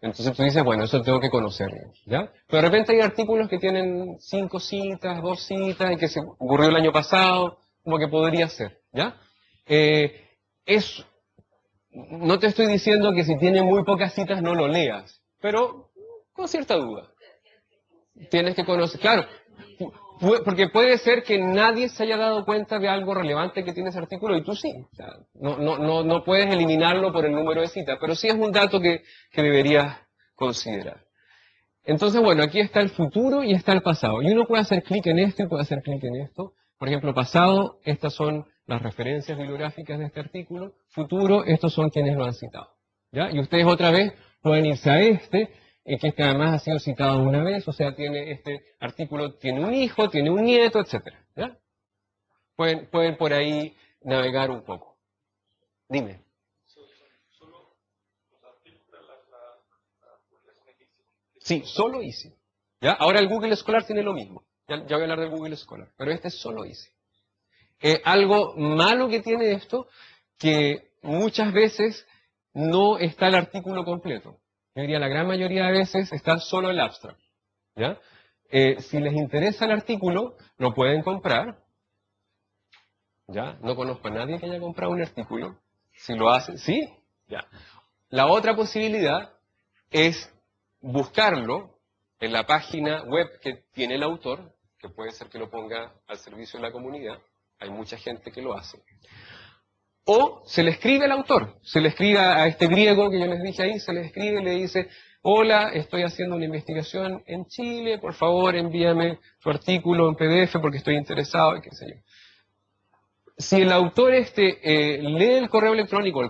Entonces tú dices, bueno, eso tengo que conocerlo, ¿ya? Pero de repente hay artículos que tienen 5 citas, 2 citas, y que se ocurrió el año pasado, como que podría ser, ¿ya? No te estoy diciendo que si tiene muy pocas citas no lo leas, pero con cierta duda. Tienes que conocer, claro, porque puede ser que nadie se haya dado cuenta de algo relevante que tiene ese artículo y tú sí. O sea, no puedes eliminarlo por el número de citas, pero sí es un dato que deberías considerar. Entonces, bueno, aquí está el futuro y está el pasado. Y uno puede hacer clic en esto y puede hacer clic en esto. Por ejemplo, pasado, estas son las referencias bibliográficas de este artículo. Futuro, estos son quienes lo han citado. ¿Ya? Y ustedes otra vez pueden irse a este, que además ha sido citado una vez, o sea, este artículo tiene un hijo, tiene un nieto, etc. ¿Ya? Pueden por ahí navegar un poco. Dime. Sí, solo Easy. ¿Ya? Ahora el Google Scholar tiene lo mismo. Ya voy a hablar del Google Scholar, pero este es solo Easy. Algo malo que tiene esto, que muchas veces no está el artículo completo. Yo diría la gran mayoría de veces está solo el abstract. ¿Ya? Si les interesa el artículo, lo pueden comprar. ¿Ya? No conozco a nadie que haya comprado un artículo. Si lo hacen, ¿sí? Ya. La otra posibilidad es buscarlo en la página web que tiene el autor, que puede ser que lo ponga al servicio de la comunidad. Hay mucha gente que lo hace. O se le escribe al autor, se le escribe a este griego que yo les dije ahí, se le escribe y le dice: hola, estoy haciendo una investigación en Chile, por favor envíame tu artículo en PDF porque estoy interesado, y qué sé yo. Si el autor lee el correo electrónico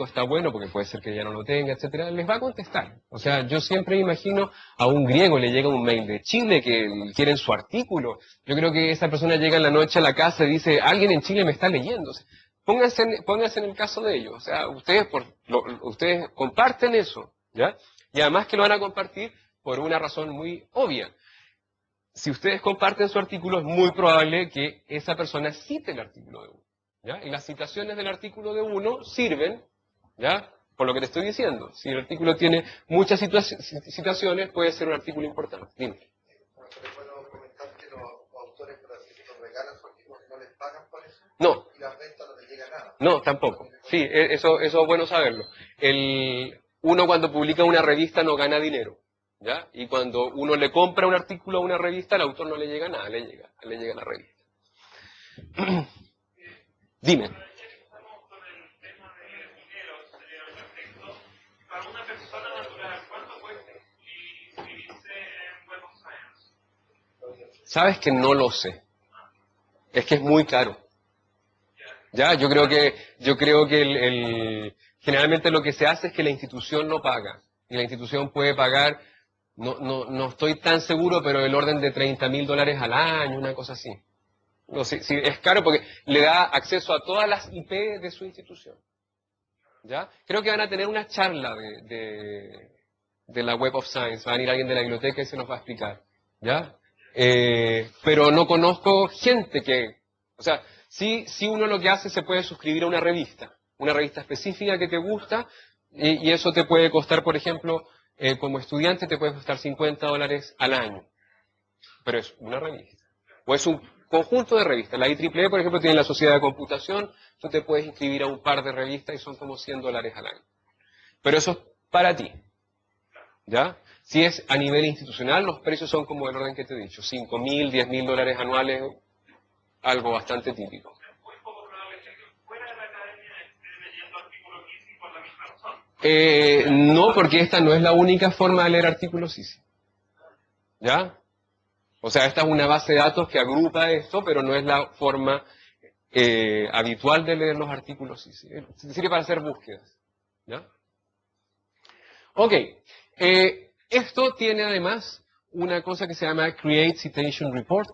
está bueno porque puede ser que ya no lo tenga, etcétera, les va a contestar. O sea, yo siempre imagino a un griego, le llega un mail de Chile que quieren su artículo. Yo creo que esa persona llega en la noche a la casa y dice: alguien en Chile me está leyendo. O sea, pónganse en el caso de ellos. O sea, ustedes comparten eso, ¿ya? Y además que lo van a compartir por una razón muy obvia. Si ustedes comparten su artículo, es muy probable que esa persona cite el artículo de uno, ¿ya? Y las citaciones del artículo de uno sirven, ¿ya? Por lo que te estoy diciendo. Si el artículo tiene muchas citaciones, puede ser un artículo importante. Dime. ¿Te puedo comentar que los autores, por así decirlo, regalan su artículo, no les pagan por eso? No. Y las ventas no les llega nada. No, tampoco. Sí, eso es bueno saberlo. Uno cuando publica una revista no gana dinero, ¿ya? Y cuando uno le compra un artículo a una revista, al autor no le llega nada, le llega la revista. Dime. Estamos con el tema de dinero, sería perfecto. Para una persona natural, ¿cuánto cuesta inscribirse en Web of Science? Sabes que no lo sé. Es que es muy caro. Ya, yo creo que generalmente lo que se hace es que la institución no paga. Y la institución puede pagar, no estoy tan seguro, pero del orden de $30.000 al año, una cosa así. No sé, sí, es caro porque le da acceso a todas las IP de su institución. ¿Ya? Creo que van a tener una charla de la Web of Science. Va a venir alguien de la biblioteca y se nos va a explicar. ¿Ya? Pero no conozco gente que... O sea, sí uno lo que hace se puede suscribir a una revista específica que te gusta, y eso te puede costar, por ejemplo, como estudiante te puede costar $50 al año. Pero es una revista. O es un conjunto de revistas. La IEEE, por ejemplo, tiene la Sociedad de Computación, tú te puedes inscribir a un par de revistas y son como $100 al año. Pero eso es para ti. ¿Ya? Si es a nivel institucional, los precios son como el orden que te he dicho, $5.000, $10.000 anuales, algo bastante típico. Es muy poco probable que alguien fuera de la academia esté leyendo artículos ISI por la misma razón. No, porque esta no es la única forma de leer artículos ISI. ¿Ya? O sea, esta es una base de datos que agrupa esto, pero no es la forma habitual de leer los artículos ISI. Sirve para hacer búsquedas. ¿Ya? Ok. Esto tiene además una cosa que se llama Create Citation Report,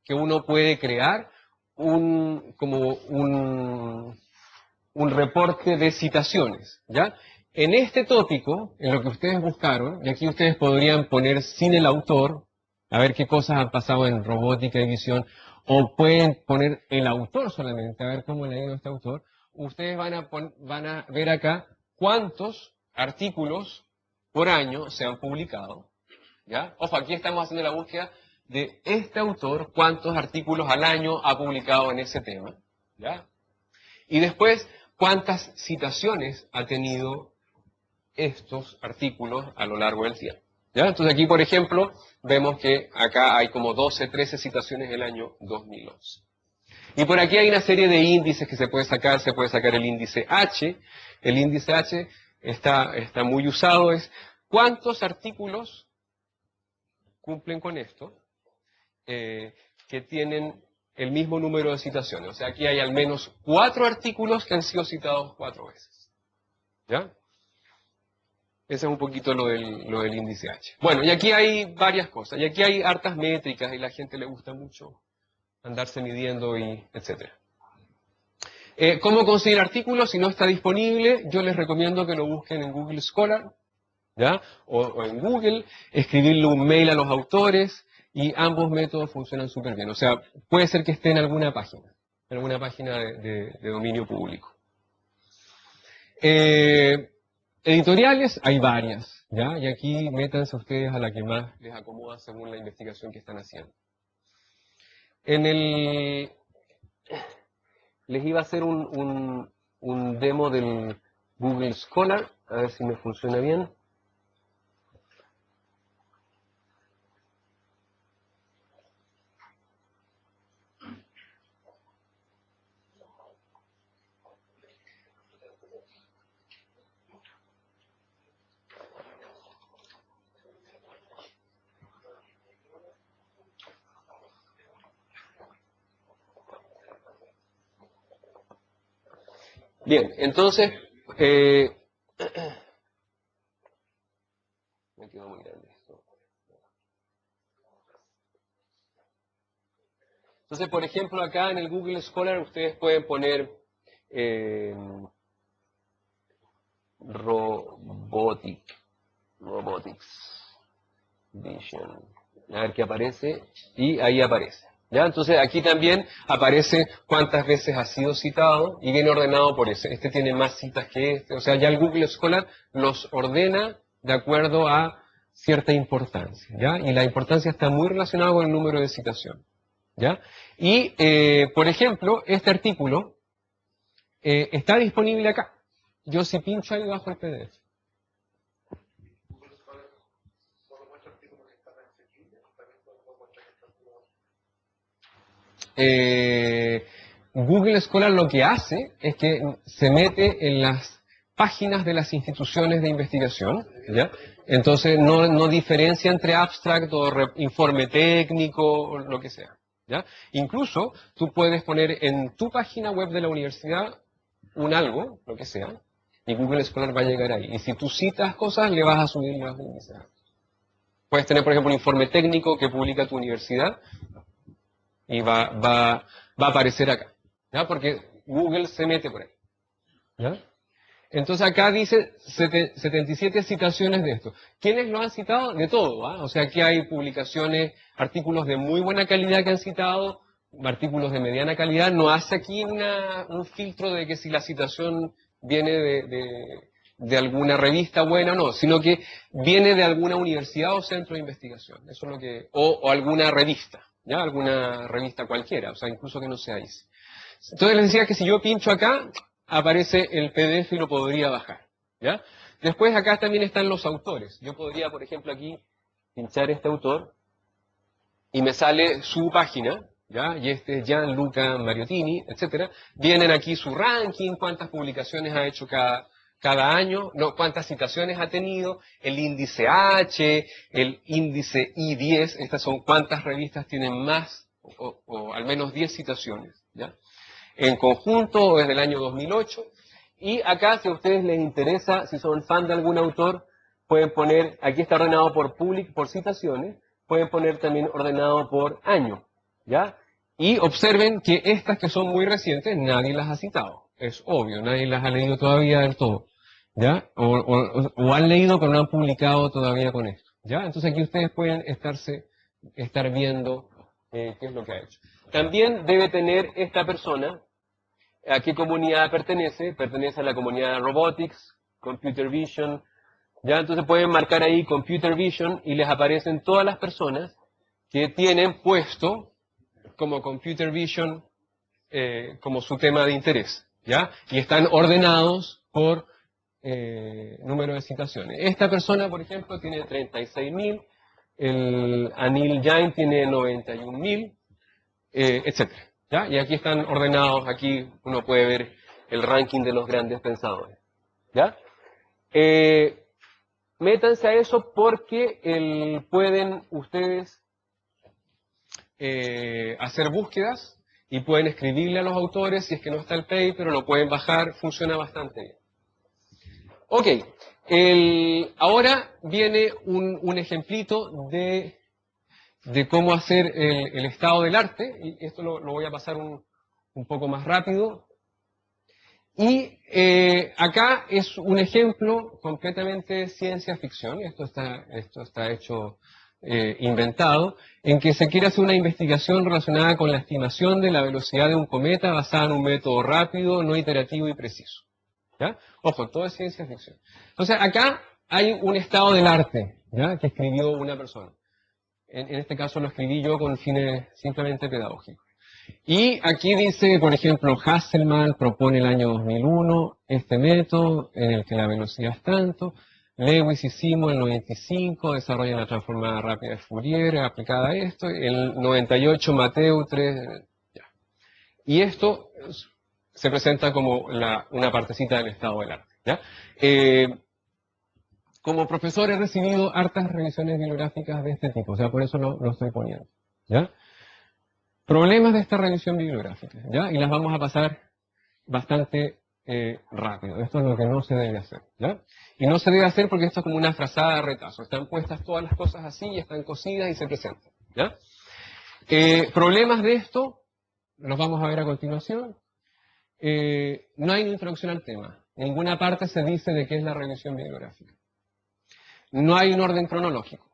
que uno puede crear como un reporte de citaciones, ¿ya? En este tópico, en lo que ustedes buscaron, y aquí ustedes podrían poner sin el autor, a ver qué cosas han pasado en robótica y visión, o pueden poner el autor solamente, a ver cómo le ha ido a este autor. Ustedes van a ver acá cuántos artículos por año se han publicado, ¿ya? Ojo, aquí estamos haciendo la búsqueda de este autor, cuántos artículos al año ha publicado en ese tema, ¿ya? Y después, cuántas citaciones ha tenido estos artículos a lo largo del tiempo, ¿ya? Entonces aquí, por ejemplo, vemos que acá hay como 12, 13 citaciones el año 2011. Y por aquí hay una serie de índices que se puede sacar el índice H. El índice H está muy usado, es cuántos artículos cumplen con esto, que tienen el mismo número de citaciones. O sea, aquí hay al menos 4 artículos que han sido citados 4 veces. ¿Ya? Ese es un poquito lo del índice H. Bueno, y aquí hay varias cosas. Y aquí hay hartas métricas y a la gente le gusta mucho andarse midiendo y etcétera. ¿Cómo conseguir artículos? Si no está disponible, yo les recomiendo que lo busquen en Google Scholar, ¿ya? O en Google, escribirle un mail a los autores, y ambos métodos funcionan súper bien. O sea, puede ser que esté en alguna página de dominio público. Editoriales, hay varias, ¿ya? Y aquí métanse ustedes a la que más les acomoda según la investigación que están haciendo. Les iba a hacer un demo del Google Scholar, a ver si me funciona bien. Bien, entonces, me quedó muy grande esto. Entonces, por ejemplo, acá en el Google Scholar ustedes pueden poner robotics vision. A ver qué aparece, y ahí aparece. ¿Ya? Entonces aquí también aparece cuántas veces ha sido citado y viene ordenado por ese. Este tiene más citas que este. O sea, ya el Google Scholar los ordena de acuerdo a cierta importancia. ¿Ya? Y la importancia está muy relacionada con el número de citación. ¿Ya? Y, por ejemplo, este artículo está disponible acá. Yo si pincho ahí bajo el PDF. Google Scholar solo muestra artículos que están accesibles, también podemos mostrar que están todos. Google Scholar lo que hace es que se mete en las páginas de las instituciones de investigación, ¿ya? Entonces no diferencia entre abstract o informe técnico o lo que sea, ¿ya? Incluso tú puedes poner en tu página web de la universidad un algo, lo que sea, y Google Scholar va a llegar ahí. Y si tú citas cosas, le vas a subir más índices. Puedes tener, por ejemplo, un informe técnico que publica tu universidad, y va a aparecer acá, ¿ya? Porque Google se mete por ahí, ¿ya? Entonces acá dice 77 citaciones de esto. ¿Quiénes lo han citado? De todo, ¿ah? O sea, aquí hay publicaciones, artículos de muy buena calidad que han citado, artículos de mediana calidad. No hace aquí un filtro de que si la citación viene de alguna revista buena o no, sino que viene de alguna universidad o centro de investigación. Eso es lo que, o alguna revista, ¿ya? Alguna revista cualquiera, o sea, incluso que no sea ICE. Entonces les decía que si yo pincho acá, aparece el PDF y lo podría bajar, ¿ya? Después acá también están los autores. Yo podría, por ejemplo, aquí pinchar este autor y me sale su página, ¿ya? Y este es Gianluca Mariottini, etcétera. Vienen aquí su ranking, cuántas publicaciones ha hecho cada año, no, cuántas citaciones ha tenido, el índice H, el índice I10, estas son cuántas revistas tienen más o al menos 10 citaciones, ¿ya? En conjunto desde el año 2008. Y acá, si a ustedes les interesa, si son fan de algún autor, pueden poner, aquí está ordenado por citaciones, pueden poner también ordenado por año, ¿ya? Y observen que estas que son muy recientes, nadie las ha citado. Es obvio, nadie las ha leído todavía del todo, ¿ya? O han leído pero no han publicado todavía con esto, ¿ya? Entonces aquí ustedes pueden estar viendo qué es lo que ha hecho. También debe tener esta persona, ¿a qué comunidad pertenece? Pertenece a la comunidad de Robotics, Computer Vision, ¿ya? Entonces pueden marcar ahí Computer Vision y les aparecen todas las personas que tienen puesto como Computer Vision como su tema de interés, ¿ya? Y están ordenados por número de citaciones. Esta persona, por ejemplo, tiene 36.000, el Anil Jain tiene 91.000, etcétera, ¿ya? Y aquí están ordenados, aquí uno puede ver el ranking de los grandes pensadores, ¿ya? Métanse a eso porque pueden ustedes hacer búsquedas y pueden escribirle a los autores si es que no está el paper, lo pueden bajar, funciona bastante bien. Ok, ahora viene un ejemplito de cómo hacer el estado del arte, y esto lo voy a pasar un poco más rápido. Y acá es un ejemplo completamente de ciencia ficción, esto está hecho, inventado, en que se quiere hacer una investigación relacionada con la estimación de la velocidad de un cometa basada en un método rápido, no iterativo y preciso, ¿ya? Ojo, todo es ciencia ficción. Entonces acá hay un estado del arte, ¿ya? Que escribió una persona. En este caso lo escribí yo con fines simplemente pedagógicos. Y aquí dice, por ejemplo, Hasselmann propone el año 2001 este método en el que la velocidad es tanto. Lewis y Simon en el 95 desarrollan la transformada rápida de Fourier aplicada a esto. El 98 Mateu 3. Ya. Y esto se presenta como una partecita del estado del arte, ¿ya? Como profesor he recibido hartas revisiones bibliográficas de este tipo, o sea, por eso lo estoy poniendo, ¿ya? Problemas de esta revisión bibliográfica, ¿ya? Y las vamos a pasar bastante rápido. Esto es lo que no se debe hacer, ¿ya? Y no se debe hacer porque esto es como una frazada de retazo. Están puestas todas las cosas así y están cosidas y se presentan, ¿ya? Problemas de esto los vamos a ver a continuación. No hay una introducción al tema. En ninguna parte se dice de qué es la revisión bibliográfica. No hay un orden cronológico.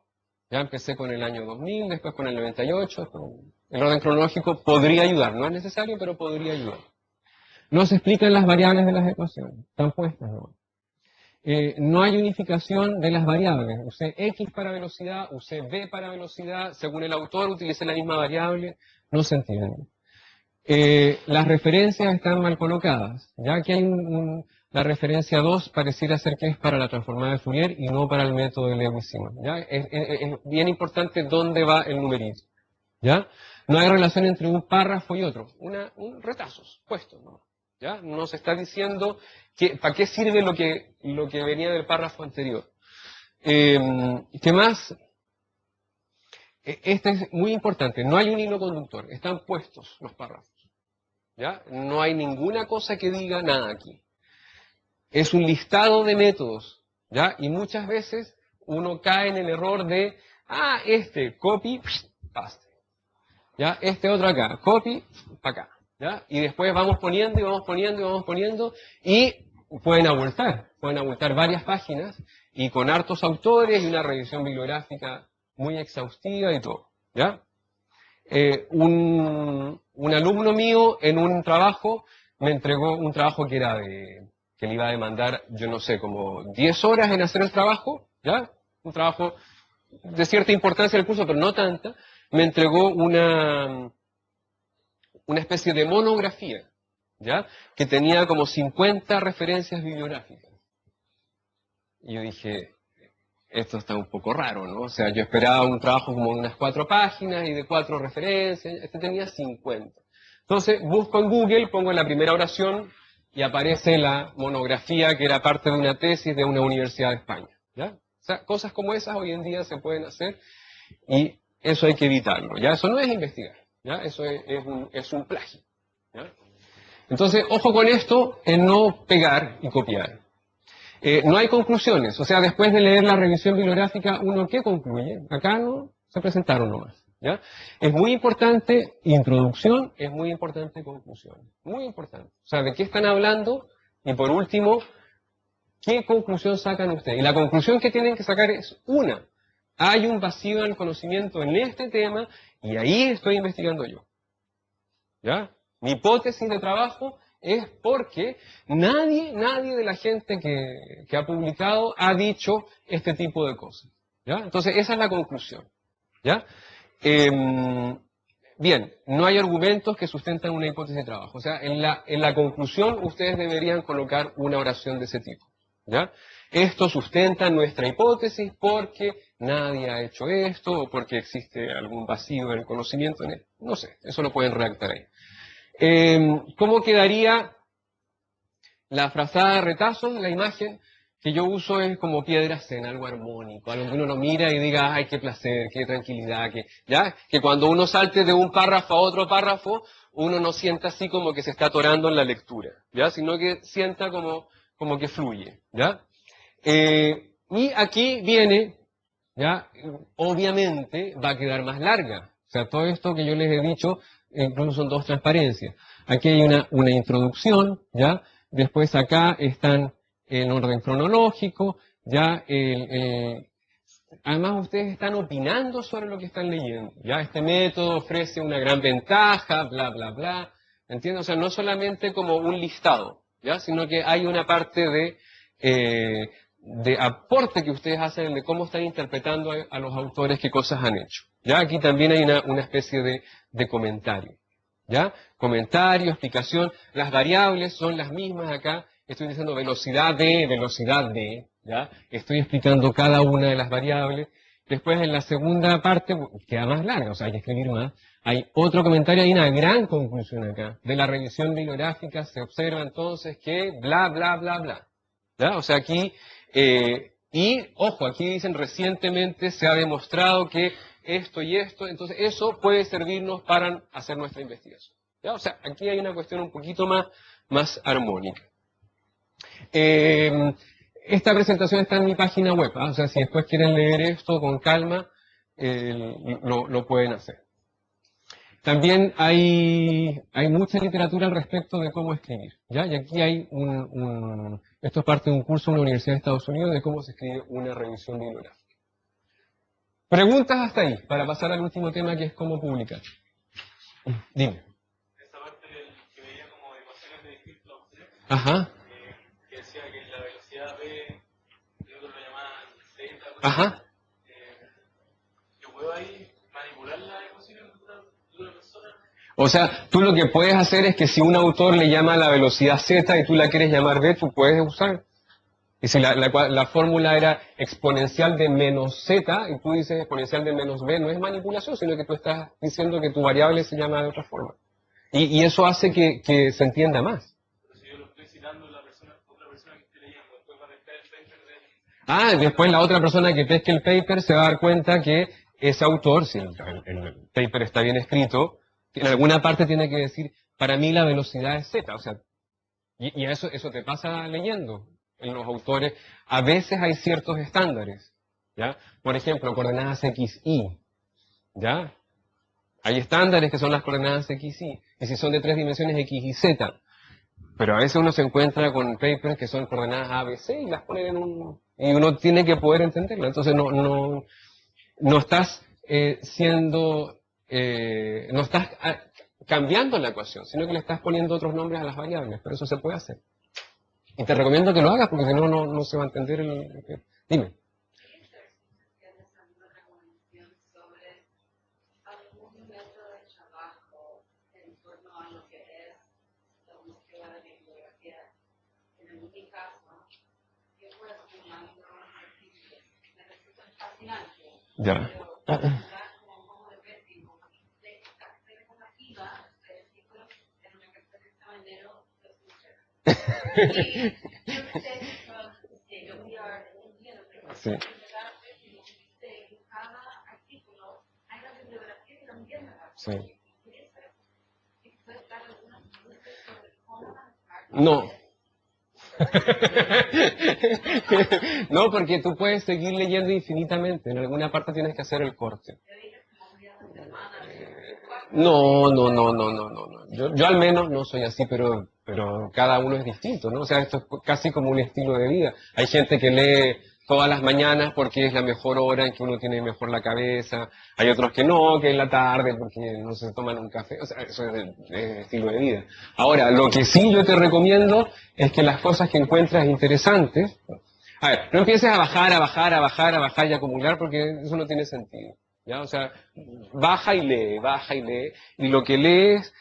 Ya empecé con el año 2000, después con el 98. El orden cronológico podría ayudar. No es necesario, pero podría ayudar. No se explican las variables de las ecuaciones. Están puestas, ¿no? No hay unificación de las variables. Usé X para velocidad, usé B para velocidad. Según el autor, utilicé la misma variable. No se entiende. Las referencias están mal colocadas. Ya que hay la referencia 2 pareciera ser que es para la transformada de Fourier y no para el método de Lewis-Simon. ¿Ya? Es bien importante dónde va el numerito, ¿ya? No hay relación entre un párrafo y otro. Retazos puestos, ¿no? ¿Ya? No se está diciendo para qué sirve lo que venía del párrafo anterior. ¿Qué más? Este es muy importante. No hay un hilo conductor. Están puestos los párrafos, ¿ya? No hay ninguna cosa que diga nada aquí. Es un listado de métodos, ¿ya? Y muchas veces uno cae en el error de, copy, paste. ¿ya? Este otro acá, copy, para acá, ¿ya? Y después vamos poniendo y vamos poniendo y vamos poniendo y pueden abultar varias páginas y con hartos autores y una revisión bibliográfica muy exhaustiva y todo, ¿ya? Un alumno mío en un trabajo me entregó un trabajo que era que le iba a demandar, yo no sé, como 10 horas en hacer el trabajo, ¿ya? Un trabajo de cierta importancia en el curso, pero no tanta. Me entregó una especie de monografía, ¿ya? Que tenía como 50 referencias bibliográficas. Y yo dije, esto está un poco raro, ¿no? O sea, yo esperaba un trabajo como de unas 4 páginas y de 4 referencias, este tenía 50. Entonces, busco en Google, pongo en la primera oración y aparece la monografía que era parte de una tesis de una universidad de España, ¿ya? O sea, cosas como esas hoy en día se pueden hacer y eso hay que evitarlo, ¿ya? Eso no es investigar, ¿ya? Eso es un plagio, ¿ya? Entonces, ojo con esto en no pegar y copiar. No hay conclusiones, o sea, después de leer la revisión bibliográfica, ¿uno qué concluye? Acá no se presentaron nomás, ¿ya? Es muy importante introducción, es muy importante conclusión, muy importante. O sea, ¿de qué están hablando? Y por último, ¿qué conclusión sacan ustedes? Y la conclusión que tienen que sacar es una. Hay un vacío en el conocimiento en este tema y ahí estoy investigando yo, ¿ya? Mi hipótesis de trabajo es porque nadie de la gente que ha publicado ha dicho este tipo de cosas, ¿ya? Entonces, esa es la conclusión, ¿ya? Bien, no hay argumentos que sustentan una hipótesis de trabajo. O sea, en la conclusión ustedes deberían colocar una oración de ese tipo, ¿ya? Esto sustenta nuestra hipótesis porque nadie ha hecho esto o porque existe algún vacío en el conocimiento. No sé, eso lo pueden redactar ahí. ¿Cómo quedaría la frazada de retazos? La imagen que yo uso es como piedras en algo armónico, algo que uno lo mira y diga, ay, qué placer, qué tranquilidad, ¿ya? Que cuando uno salte de un párrafo a otro párrafo, uno no sienta así como que se está atorando en la lectura, ¿ya? Sino que sienta como que fluye, ¿ya? Y aquí viene, ¿ya? Obviamente va a quedar más larga. O sea, todo esto que yo les he dicho, incluso son 2 transparencias. Aquí hay una introducción, ¿ya? Después acá están en orden cronológico, ¿ya? Además ustedes están opinando sobre lo que están leyendo, ¿ya? Este método ofrece una gran ventaja, bla, bla, bla. ¿Entienden? O sea, no solamente como un listado, ¿ya? Sino que hay una parte de aporte que ustedes hacen de cómo están interpretando a los autores, qué cosas han hecho. ¿Ya? Aquí también hay una especie de comentario, ¿ya? Comentario, explicación. Las variables son las mismas acá. Estoy diciendo velocidad de, ¿ya? Estoy explicando cada una de las variables. Después en la segunda parte, queda más larga, o sea, hay que escribir más. Hay otro comentario, hay una gran conclusión acá. De la revisión bibliográfica se observa entonces que bla, bla, bla, bla. ¿Ya? O sea, aquí, y ojo, aquí dicen recientemente se ha demostrado que esto y esto, entonces eso puede servirnos para hacer nuestra investigación. ¿Ya? O sea, aquí hay una cuestión un poquito más armónica. Esta presentación está en mi página web, ¿ah? O sea, si después quieren leer esto con calma, lo pueden hacer. También hay mucha literatura al respecto de cómo escribir, ¿ya? Y aquí hay esto es parte de un curso en la Universidad de Estados Unidos de cómo se escribe una revisión bibliográfica. Preguntas hasta ahí, para pasar al último tema que es cómo publicar. Dime. Esa parte que veía como ecuaciones de Hill-Claude, Ajá, que decía que la velocidad v, y otros lo llamaban zeta, ajá. yo puedo ahí manipular la ecuación de una persona. O sea, tú lo que puedes hacer es que si un autor le llama la velocidad z y tú la quieres llamar v, tú puedes usar. Y si la fórmula era exponencial de menos z y tú dices exponencial de menos b, no es manipulación, sino que tú estás diciendo que tu variable se llama de otra forma. Y eso hace que se entienda más. Pero si yo lo estoy citando la persona, otra persona que esté leyendo, después va a estar el paper de... Ah, después la otra persona que pesque el paper se va a dar cuenta que ese autor, si el paper está bien escrito, en alguna parte tiene que decir, para mí la velocidad es z, o sea, y eso te pasa leyendo. En los autores, a veces hay ciertos estándares, ¿ya? Por ejemplo, coordenadas x, y, ¿ya? Hay estándares que son las coordenadas X, Y, y si son de 3 dimensiones X y Z. Pero a veces uno se encuentra con papers que son coordenadas A, B, C y las ponen en un... Y uno tiene que poder entenderlo. Entonces no estás no estás cambiando la ecuación, sino que le estás poniendo otros nombres a las variables. Pero eso se puede hacer. Y te recomiendo que lo hagas porque si no, no se va a entender Dime. ¿Tienes alguna recomendación sobre algún método de trabajo en torno a lo que es la búsqueda de bibliografía? En mi caso, yo fui estudiando artículos que me resultan fascinantes, Ya. pero ya como de pésimo, de alternativa de artículos en una carta que estaba en enero de 2013. Y yo sé que yo fui a entiendo que Sí. en cada artículo hay la bibliografía que también me da. Sí. ¿Y puedes dar algunas luces sobre cómo manejar? No. No, porque tú puedes seguir leyendo infinitamente. En alguna parte tienes que hacer el corte. No. Yo al menos no soy así, pero cada uno es distinto, ¿no? O sea, esto es casi como un estilo de vida. Hay gente que lee todas las mañanas porque es la mejor hora en que uno tiene mejor la cabeza. Hay otros que no, que en la tarde porque no se toman un café. O sea, eso es el estilo de vida. Ahora, lo que sí yo te recomiendo es que las cosas que encuentras interesantes... A ver, no empieces a bajar y acumular porque eso no tiene sentido. ¿Ya? O sea, baja y lee, y lo que lees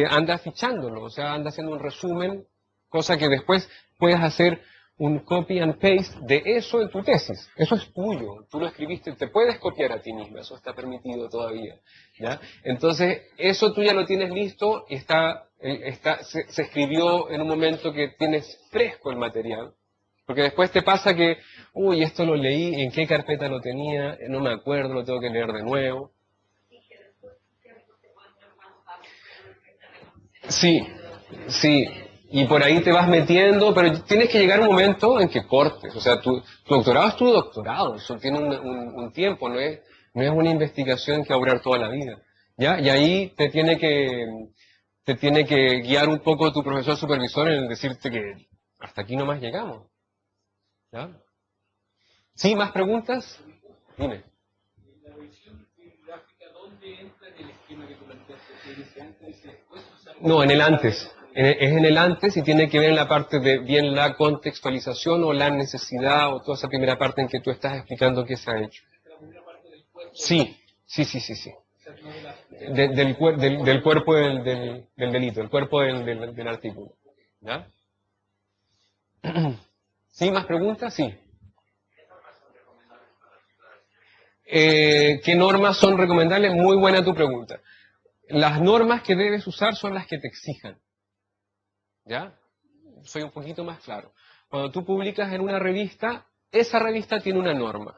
anda fichándolo, o sea, anda haciendo un resumen, cosa que después puedes hacer un copy and paste de eso en tu tesis. Eso es tuyo, tú lo escribiste, te puedes copiar a ti mismo, eso está permitido todavía. ¿Ya? Entonces, eso tú ya lo tienes listo, y se escribió en un momento que tienes fresco el material. Porque después te pasa que, uy, esto lo leí, ¿en qué carpeta lo tenía? No me acuerdo, lo tengo que leer de nuevo. Sí, sí. Y por ahí te vas metiendo, pero tienes que llegar a un momento en que cortes. O sea, tu doctorado es tu doctorado, eso tiene un tiempo, no es una investigación que va a durar toda la vida. ¿Ya? Y ahí te tiene que guiar un poco tu profesor supervisor en decirte que hasta aquí nomás llegamos. ¿Ya? ¿Sí? ¿Más preguntas? Dime. La revisión bibliográfica, ¿dónde entra en el esquema que tú planteaste? ¿Se dice antes, dice después? No, en el antes. Es en el antes y tiene que ver en la parte de bien la contextualización o la necesidad o toda esa primera parte en que tú estás explicando qué se ha hecho. La primera parte del cuerpo. Sí. Del cuerpo del delito, el cuerpo del artículo. ¿Ya? ¿Sí? ¿Más preguntas? Sí. ¿Qué normas son recomendables? Muy buena tu pregunta. Las normas que debes usar son las que te exijan. ¿Ya? Soy un poquito más claro. Cuando tú publicas en una revista, esa revista tiene una norma.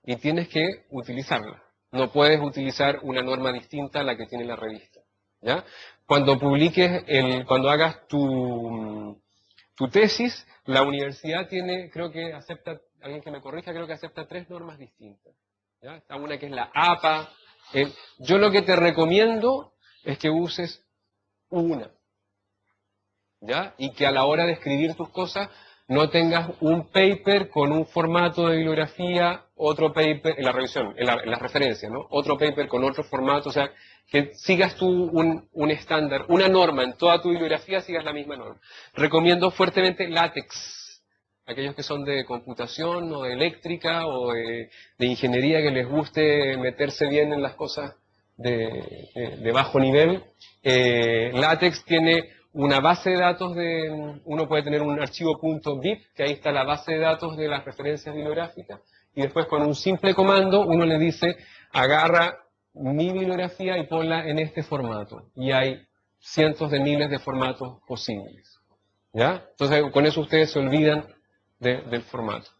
Y tienes que utilizarla. No puedes utilizar una norma distinta a la que tiene la revista. ¿Ya? Cuando cuando hagas tu tesis, la universidad tiene, creo que acepta, alguien que me corrija, creo que acepta 3 normas distintas. ¿Ya? Está una que es la APA. Yo lo que te recomiendo es que uses una. ¿Ya? Y que a la hora de escribir tus cosas no tengas un paper con un formato de bibliografía, otro paper, en la revisión, en las referencias, ¿no? Otro paper con otro formato, o sea, que sigas tú un estándar, una norma, en toda tu bibliografía sigas la misma norma. Recomiendo fuertemente LaTeX, aquellos que son de computación o de eléctrica o de ingeniería que les guste meterse bien en las cosas de bajo nivel. LaTeX tiene una base de datos uno puede tener un archivo .bib, que ahí está la base de datos de las referencias bibliográficas, y después con un simple comando uno le dice, agarra mi bibliografía y ponla en este formato. Y hay cientos de miles de formatos posibles. ¿Ya? Entonces con eso ustedes se olvidan del formato.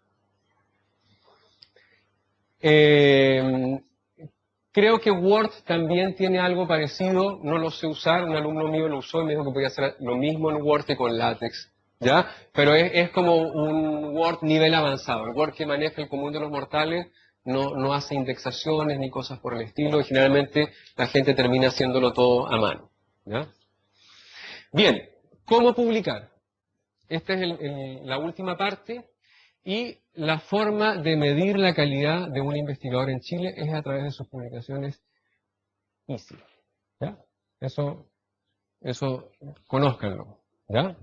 Creo que Word también tiene algo parecido, no lo sé usar, un alumno mío lo usó y me dijo que podía hacer lo mismo en Word que con LaTeX, ¿ya? Pero es como un Word nivel avanzado, el Word que maneja el común de los mortales no hace indexaciones ni cosas por el estilo, y generalmente la gente termina haciéndolo todo a mano. ¿Ya? Bien, ¿cómo publicar? Esta es la última parte, y la forma de medir la calidad de un investigador en Chile es a través de sus publicaciones ISI. ¿Ya? Eso conózcanlo. ¿Ya?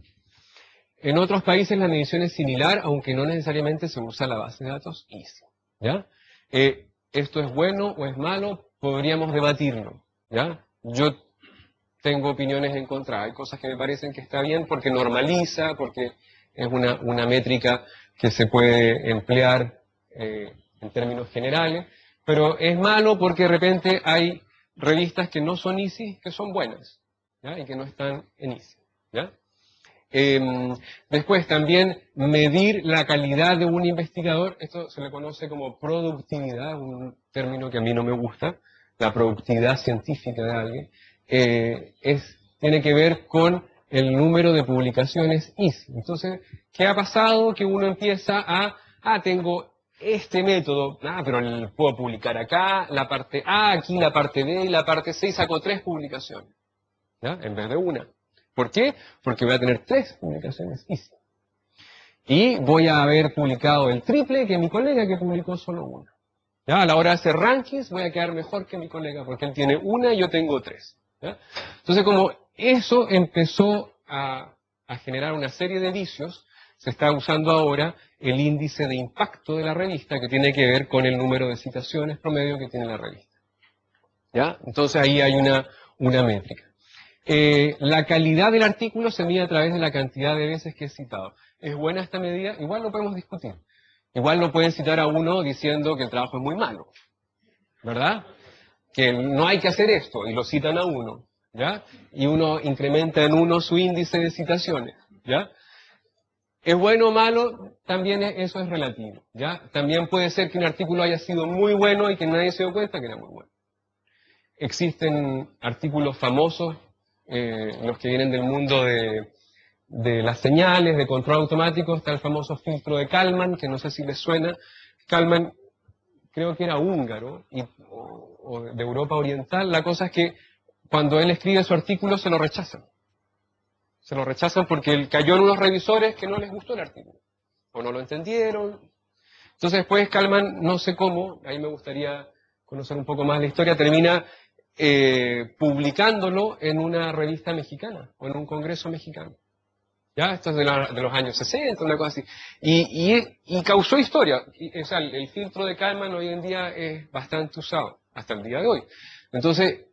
En otros países la medición es similar, aunque no necesariamente se usa la base de datos ISI. ¿Ya? ¿Esto es bueno o es malo? Podríamos debatirlo. ¿Ya? Yo tengo opiniones en contra. Hay cosas que me parecen que está bien porque normaliza, porque es una métrica que se puede emplear en términos generales, pero es malo porque de repente hay revistas que no son ISI, que son buenas, ¿ya? Y que no están en ISI. ¿Ya? Después también medir la calidad de un investigador, esto se le conoce como productividad, un término que a mí no me gusta, la productividad científica de alguien, tiene que ver con el número de publicaciones ISI. Entonces, ¿qué ha pasado? Que uno empieza tengo este método, pero puedo publicar acá, la parte A, aquí la parte B y la parte C, y saco 3 publicaciones, ¿ya? En vez de una. ¿Por qué? Porque voy a tener 3 publicaciones ISI. Y voy a haber publicado el triple que mi colega que publicó solo una. ¿Ya? A la hora de hacer rankings voy a quedar mejor que mi colega, porque él tiene una y yo tengo 3. ¿Ya? Entonces, como eso empezó a generar una serie de vicios, se está usando ahora el índice de impacto de la revista, que tiene que ver con el número de citaciones promedio que tiene la revista. ¿Ya? Entonces ahí hay una métrica. La calidad del artículo se mide a través de la cantidad de veces que es citado. ¿Es buena esta medida? Igual lo podemos discutir. Igual no pueden citar a uno diciendo que el trabajo es muy malo, ¿verdad? Que no hay que hacer esto, y lo citan a uno, ¿ya? Y uno incrementa en 1 su índice de citaciones, ¿ya? ¿Es bueno o malo? También eso es relativo, ¿ya? También puede ser que un artículo haya sido muy bueno y que nadie se dio cuenta que era muy bueno. Existen artículos famosos, los que vienen del mundo de las señales, de control automático. Está el famoso filtro de Kalman, que no sé si les suena. Kalman creo que era húngaro o de Europa Oriental. La cosa es que cuando él escribe su artículo se lo rechazan. Se lo rechazan porque él cayó en unos revisores que no les gustó el artículo, o no lo entendieron. Entonces después Kalman, no sé cómo, ahí me gustaría conocer un poco más la historia, termina publicándolo en una revista mexicana, o en un congreso mexicano. ¿Ya? Esto es de los años 60, una cosa así. Y causó historia. O sea, el filtro de Kalman hoy en día es bastante usado, hasta el día de hoy. Entonces,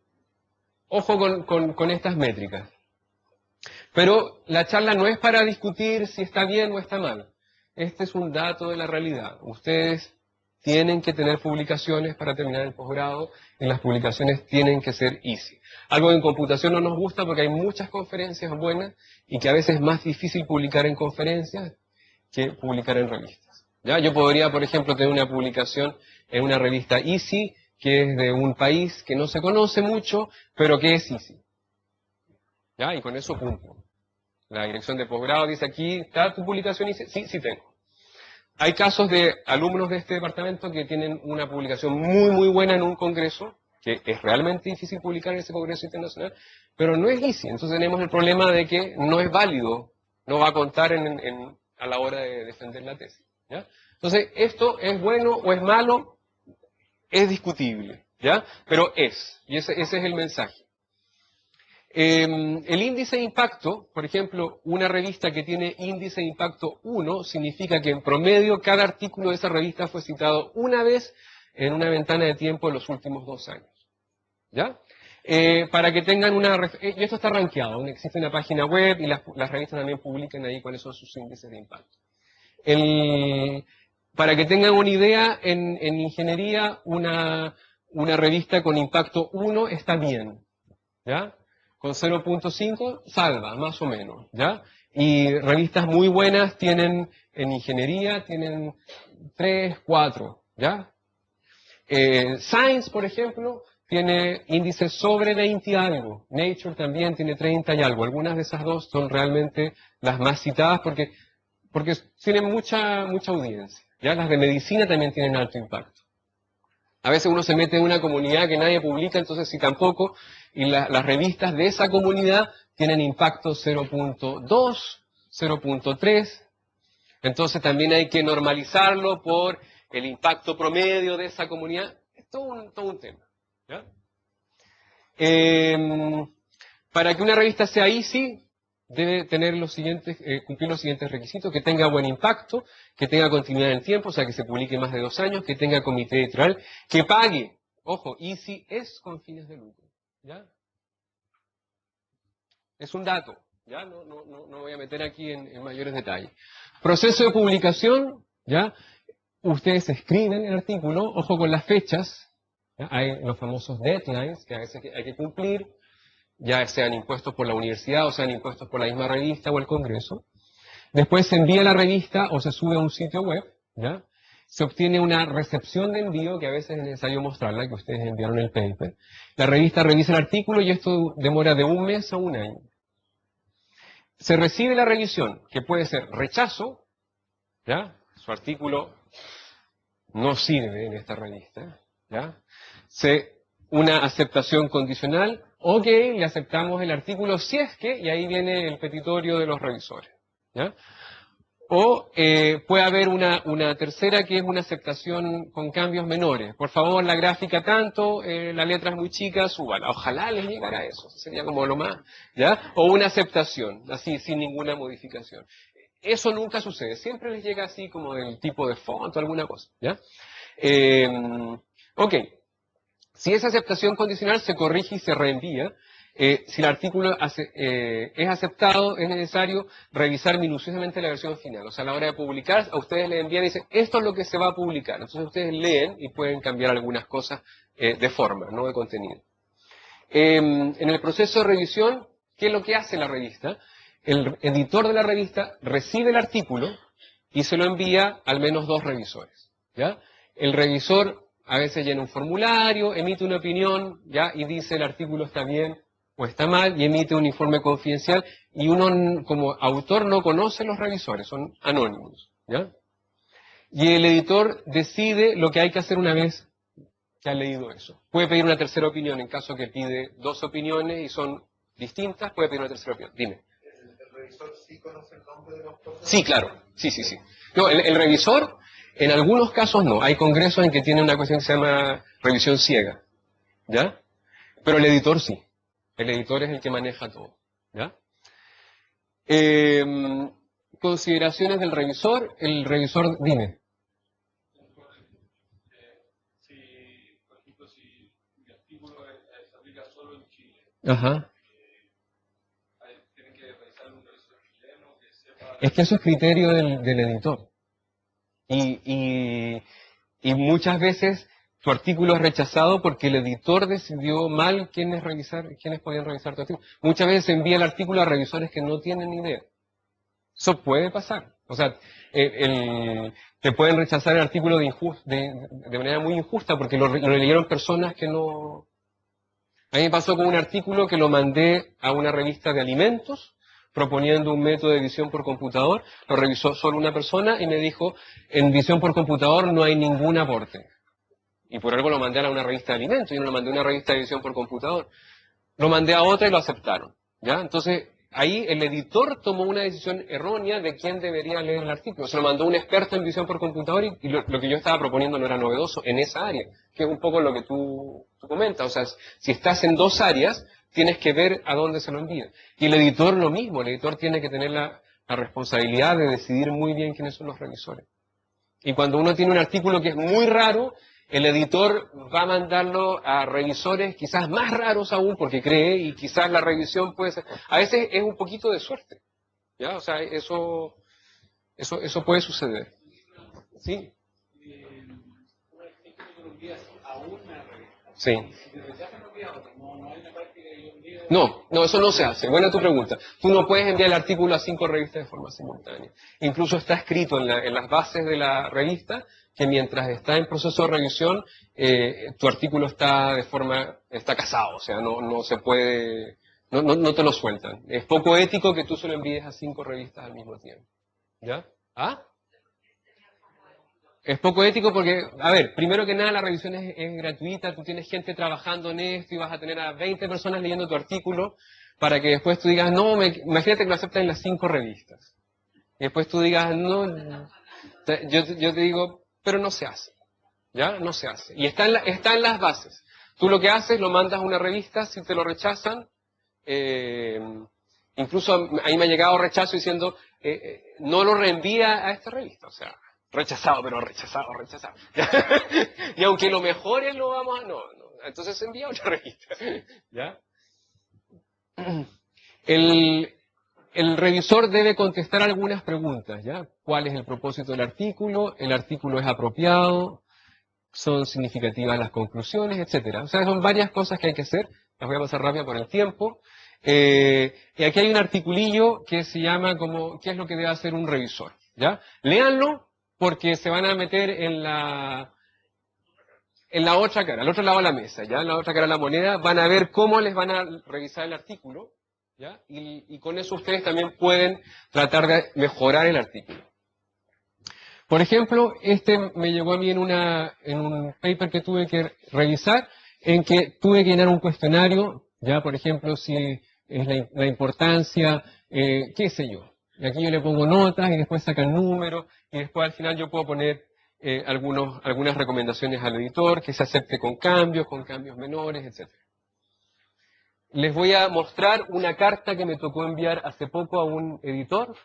ojo con estas métricas. Pero la charla no es para discutir si está bien o está mal. Este es un dato de la realidad. Ustedes tienen que tener publicaciones para terminar el posgrado, y las publicaciones tienen que ser easy. Algo que en computación no nos gusta porque hay muchas conferencias buenas y que a veces es más difícil publicar en conferencias que publicar en revistas. ¿Ya? Yo podría, por ejemplo, tener una publicación en una revista easy, que es de un país que no se conoce mucho, pero que es easy. ¿Ya? Y con eso cumplo. La dirección de posgrado dice aquí, ¿está tu publicación easy? Sí, sí tengo. Hay casos de alumnos de este departamento que tienen una publicación muy, muy buena en un congreso, que es realmente difícil publicar en ese congreso internacional, pero no es easy. Entonces tenemos el problema de que no es válido, no va a contar a la hora de defender la tesis. ¿Ya? Entonces, ¿esto es bueno o es malo? Es discutible, ¿ya? Pero es, y ese es el mensaje. El índice de impacto, por ejemplo, una revista que tiene índice de impacto 1, significa que en promedio cada artículo de esa revista fue citado una vez en una ventana de tiempo en los últimos 2 años. ¿Ya? Para que tengan y esto está rankeado, existe una página web y las revistas también publican ahí cuáles son sus índices de impacto. Para que tengan una idea, en ingeniería una revista con impacto 1 está bien, ¿ya? Con 0.5 salva, más o menos, ¿ya? Y revistas muy buenas tienen, en ingeniería, tienen 3, 4, ¿ya? Science, por ejemplo, tiene índices sobre 20 y algo. Nature también tiene 30 y algo. Algunas de esas dos son realmente las más citadas porque tienen mucha audiencia. ¿Ya? Las de medicina también tienen alto impacto. A veces uno se mete en una comunidad que nadie publica, entonces sí tampoco, y las revistas de esa comunidad tienen impacto 0.2, 0.3, entonces también hay que normalizarlo por el impacto promedio de esa comunidad. Es todo un tema. ¿Ya? Para que una revista sea easy, debe tener los siguientes, cumplir los siguientes requisitos: que tenga buen impacto, que tenga continuidad en el tiempo, o sea, que se publique más de 2 años, que tenga comité editorial, que pague. Ojo, easy es con fines de lucro. ¿Ya? Es un dato. ¿Ya? No voy a meter aquí en mayores detalles. Proceso de publicación, ¿ya? Ustedes escriben el artículo, ojo con las fechas, ¿ya? Hay los famosos deadlines que a veces hay que cumplir, ya sean impuestos por la universidad o sean impuestos por la misma revista o el Congreso. Después se envía la revista o se sube a un sitio web, ¿ya? Se obtiene una recepción de envío, que a veces es necesario mostrarla, que ustedes enviaron el paper. La revista revisa el artículo y esto demora de 1 mes a 1 año. Se recibe la revisión, que puede ser rechazo, ¿ya? Su artículo no sirve en esta revista, ¿ya? Una aceptación condicional, ok, le aceptamos el artículo si es que, y ahí viene el petitorio de los revisores, ¿ya? O puede haber una tercera, que es una aceptación con cambios menores. Por favor, la gráfica tanto, la letra es muy chica, súbala. Ojalá les llegara a eso, sería como lo más, ¿ya? O una aceptación, así, sin ninguna modificación. Eso nunca sucede, siempre les llega así como del tipo de font o alguna cosa, ¿ya? Ok, si esa aceptación condicional se corrige y se reenvía, si el artículo es aceptado, es necesario revisar minuciosamente la versión final. O sea, a la hora de publicar, a ustedes les envían y dicen, esto es lo que se va a publicar. Entonces ustedes leen y pueden cambiar algunas cosas de forma, no de contenido. En el proceso de revisión, ¿qué es lo que hace la revista? El editor de la revista recibe el artículo y se lo envía al menos 2 revisores, ¿ya? El revisor a veces llena un formulario, emite una opinión, ¿ya? Y dice el artículo está bien o está mal, y emite un informe confidencial, y uno como autor no conoce los revisores, son anónimos, ¿ya? Y el editor decide lo que hay que hacer una vez que ha leído eso. Puede pedir una tercera opinión en caso que pide 2 opiniones y son distintas, puede pedir una tercera opinión. Dime. ¿El revisor sí conoce el nombre de los autores? Sí, claro. Sí. No, el revisor, en algunos casos no. Hay congresos en que tiene una cuestión que se llama revisión ciega, ¿ya? Pero el editor sí. El editor es el que maneja todo, ¿ya? Consideraciones del revisor. El revisor, dime. Si, por ejemplo, si mi artículo se aplica solo en Chile, Ajá. tienen que revisar un revisor chileno que sepa... Es que eso es criterio del editor. Y muchas veces tu artículo es rechazado porque el editor decidió mal quiénes podían revisar tu artículo. Muchas veces se envía el artículo a revisores que no tienen ni idea. Eso puede pasar. O sea, te pueden rechazar el artículo de manera muy injusta porque lo leyeron personas que no... A mí me pasó con un artículo que lo mandé a una revista de alimentos proponiendo un método de edición por computador. Lo revisó solo una persona y me dijo, en edición por computador no hay ningún aporte. Y por algo lo mandé a una revista de alimentos, yo no lo mandé a una revista de edición por computador. Lo mandé a otra y lo aceptaron, ¿ya? Entonces, ahí el editor tomó una decisión errónea de quién debería leer el artículo. Se lo mandó un experto en edición por computador y lo que yo estaba proponiendo no era novedoso en esa área, que es un poco lo que tú comentas. O sea, si estás en 2 áreas, tienes que ver a dónde se lo envía. Y el editor lo mismo, el editor tiene que tener la responsabilidad de decidir muy bien quiénes son los revisores. Y cuando uno tiene un artículo que es muy raro, el editor va a mandarlo a revisores quizás más raros aún porque cree, y quizás la revisión puede ser... A veces es un poquito de suerte, ¿ya? O sea, eso puede suceder. ¿Sí? Un artículo que lo envías a una revista. Sí. Si te rechazan, lo envías a otra. No hay una práctica que yo envíe... No, eso no se hace. Buena tu pregunta. Tú no puedes enviar el artículo a 5 revistas de forma simultánea. Incluso está escrito en las bases de la revista que mientras está en proceso de revisión, tu artículo está casado. O sea, no se puede, no te lo sueltan. Es poco ético que tú se lo envíes a 5 revistas al mismo tiempo. ¿Ya? ¿Ah? Es poco ético porque, a ver, primero que nada la revisión es gratuita, tú tienes gente trabajando en esto y vas a tener a 20 personas leyendo tu artículo para que después tú digas, no, imagínate que lo aceptan en las 5 revistas. Y después tú digas, no, yo te digo, pero no se hace. ¿Ya? No se hace. Y está en las bases. Tú lo que haces, lo mandas a una revista, si te lo rechazan, incluso ahí me ha llegado rechazo diciendo, no lo reenvía a esta revista. O sea, rechazado, pero rechazado. Y aunque lo mejore, lo vamos a... No. Entonces se envía a otra revista. ¿Ya? El revisor debe contestar algunas preguntas, ¿ya? ¿Cuál es el propósito del artículo? ¿El artículo es apropiado? ¿Son significativas las conclusiones? Etcétera. O sea, son varias cosas que hay que hacer. Las voy a pasar rápido por el tiempo. Y aquí hay un articulillo que se llama como, ¿qué es lo que debe hacer un revisor? ¿Ya? Léanlo porque se van a meter en la otra cara, al otro lado de la mesa, ¿ya? En la otra cara de la moneda, van a ver cómo les van a revisar el artículo, ¿ya? Y con eso ustedes también pueden tratar de mejorar el artículo. Por ejemplo, me llegó a mí en un paper que tuve que revisar, en que tuve que llenar un cuestionario, ya, por ejemplo, si es la importancia, qué sé yo. Y aquí yo le pongo notas y después sacan números y después al final yo puedo poner algunas recomendaciones al editor, que se acepte con cambios menores, etc. Les voy a mostrar una carta que me tocó enviar hace poco a un editor.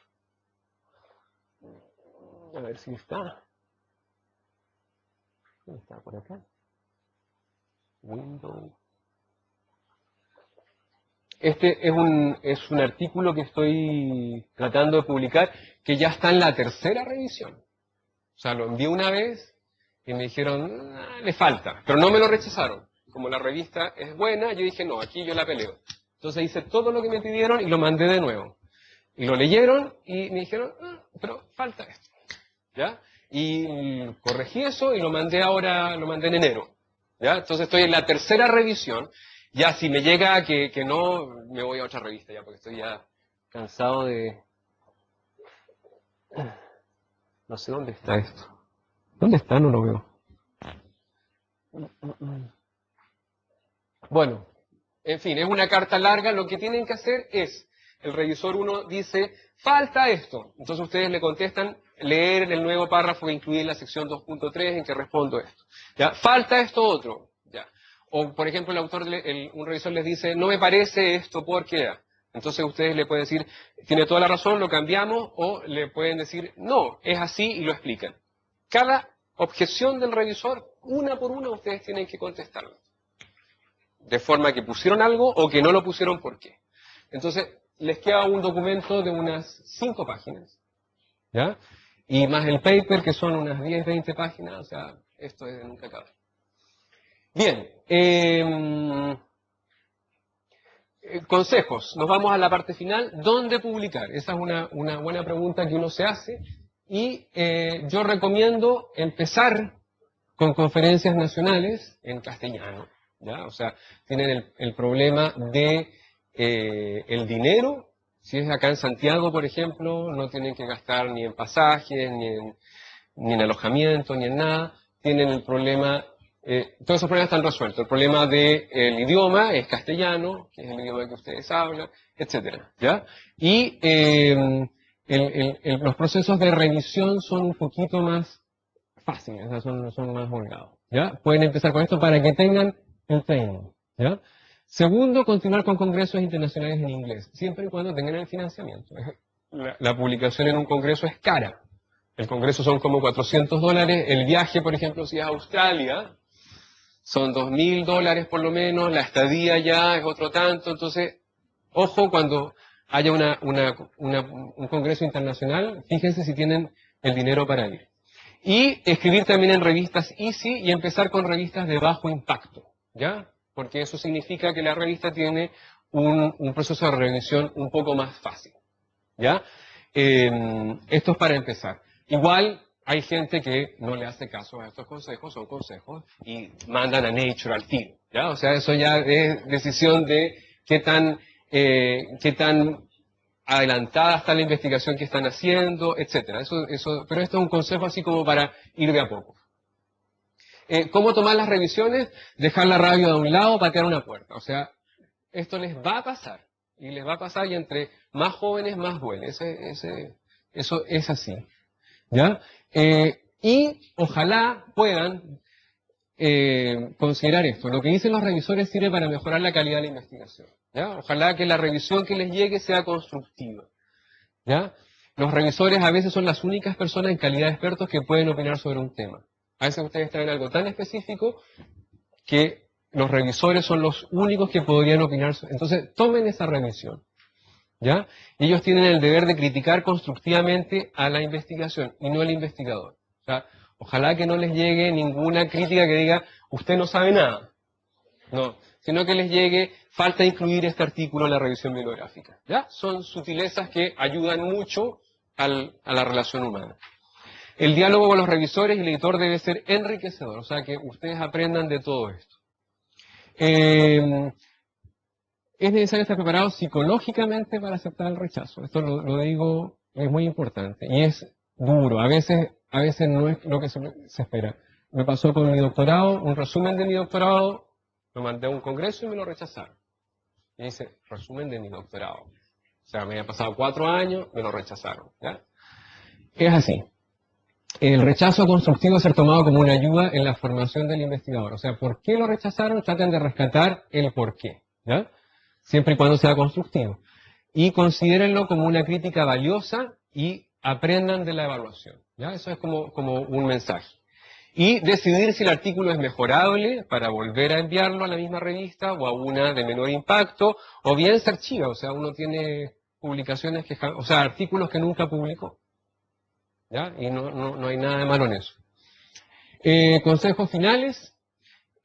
A ver si está. ¿Dónde está? ¿Por acá? Windows. Este es un artículo que estoy tratando de publicar que ya está en la 3ª revisión. O sea, lo envié una vez y me dijeron, le falta, pero no me lo rechazaron. Como la revista es buena, yo dije, no, aquí yo la peleo. Entonces hice todo lo que me pidieron y lo mandé de nuevo. Y lo leyeron y me dijeron, pero falta esto. ¿Ya? Y corregí eso y lo mandé en enero. ¿Ya? Entonces estoy en la 3ª revisión. Ya si me llega que no, me voy a otra revista ya, porque estoy ya cansado de... No sé dónde está esto. ¿Dónde está? No lo veo. Bueno, en fin, es una carta larga. Lo que tienen que hacer es, el revisor 1 dice, falta esto. Entonces ustedes le contestan, leer el nuevo párrafo que incluye en la sección 2.3 en que respondo esto. ¿Ya? Falta esto otro. ¿Ya? O, por ejemplo, un revisor les dice, no me parece esto, ¿por qué? Entonces ustedes le pueden decir, tiene toda la razón, lo cambiamos, o le pueden decir, no, es así, y lo explican. Cada objeción del revisor, una por una, ustedes tienen que contestarla. De forma que pusieron algo o que no lo pusieron, ¿por qué? Entonces, les queda un documento de unas 5 páginas, ¿ya? Y más el paper, que son unas 10, 20 páginas, o sea, esto es de nunca acabar. Bien, consejos. Nos vamos a la parte final. ¿Dónde publicar? Esa es una buena pregunta que uno se hace. Y yo recomiendo empezar con conferencias nacionales en castellano. ¿Ya? O sea, tienen el problema de el dinero. Si es acá en Santiago, por ejemplo, no tienen que gastar ni en pasajes, ni en alojamiento, ni en nada. Tienen el problema... todos esos problemas están resueltos. El problema del idioma es castellano, que es el idioma que ustedes hablan, etcétera, ¿ya? Y los procesos de revisión son un poquito más fáciles, o sea, son más holgados, ¿ya? Pueden empezar con esto para que tengan el training, ¿ya? Segundo, continuar con congresos internacionales en inglés, siempre y cuando tengan el financiamiento. La publicación en un congreso es cara. El congreso son como $400. El viaje, por ejemplo, si es a Australia, son $2.000 por lo menos. La estadía ya es otro tanto. Entonces, ojo cuando haya un congreso internacional, fíjense si tienen el dinero para ir. Y escribir también en revistas easy y empezar con revistas de bajo impacto, ¿ya? Porque eso significa que la revista tiene un proceso de revisión un poco más fácil, ¿ya? Esto es para empezar. Igual hay gente que no le hace caso a estos consejos, son consejos, y mandan a Nature al tiro, ¿ya? O sea, eso ya es decisión de qué tan adelantada está la investigación que están haciendo, etcétera. Pero esto es un consejo así como para ir de a poco. ¿Cómo tomar las revisiones? Dejar la radio de un lado, patear una puerta. O sea, esto les va a pasar. Y les va a pasar, y entre más jóvenes, más duele. Eso es así. ¿Ya? Y ojalá puedan considerar esto. Lo que dicen los revisores sirve para mejorar la calidad de la investigación. ¿Ya? Ojalá que la revisión que les llegue sea constructiva. ¿Ya? Los revisores a veces son las únicas personas en calidad de expertos que pueden opinar sobre un tema. A veces ustedes traen algo tan específico que los revisores son los únicos que podrían opinar. Entonces, tomen esa revisión. ¿Ya? Y ellos tienen el deber de criticar constructivamente a la investigación y no al investigador. O sea, ojalá que no les llegue ninguna crítica que diga, usted no sabe nada. No, sino que les llegue, falta incluir este artículo en la revisión bibliográfica. ¿Ya? Son sutilezas que ayudan mucho a la relación humana. El diálogo con los revisores y el editor debe ser enriquecedor, o sea, que ustedes aprendan de todo esto. Es necesario estar preparado psicológicamente para aceptar el rechazo. Esto lo digo, es muy importante. Y es duro, a veces no es lo que se espera. Me pasó con mi doctorado, un resumen de mi doctorado, lo mandé a un congreso y me lo rechazaron. Y dice, resumen de mi doctorado. O sea, me había pasado 4 años, me lo rechazaron. ¿Ya? Es así. El rechazo constructivo debe ser tomado como una ayuda en la formación del investigador. O sea, ¿por qué lo rechazaron? Traten de rescatar el por qué. ¿Ya? Siempre y cuando sea constructivo. Y considérenlo como una crítica valiosa y aprendan de la evaluación. ¿Ya? Eso es como un mensaje. Y decidir si el artículo es mejorable para volver a enviarlo a la misma revista o a una de menor impacto, o bien se archiva. O sea, uno tiene publicaciones artículos que nunca publicó. ¿Ya? Y no hay nada de malo en eso. Consejos finales.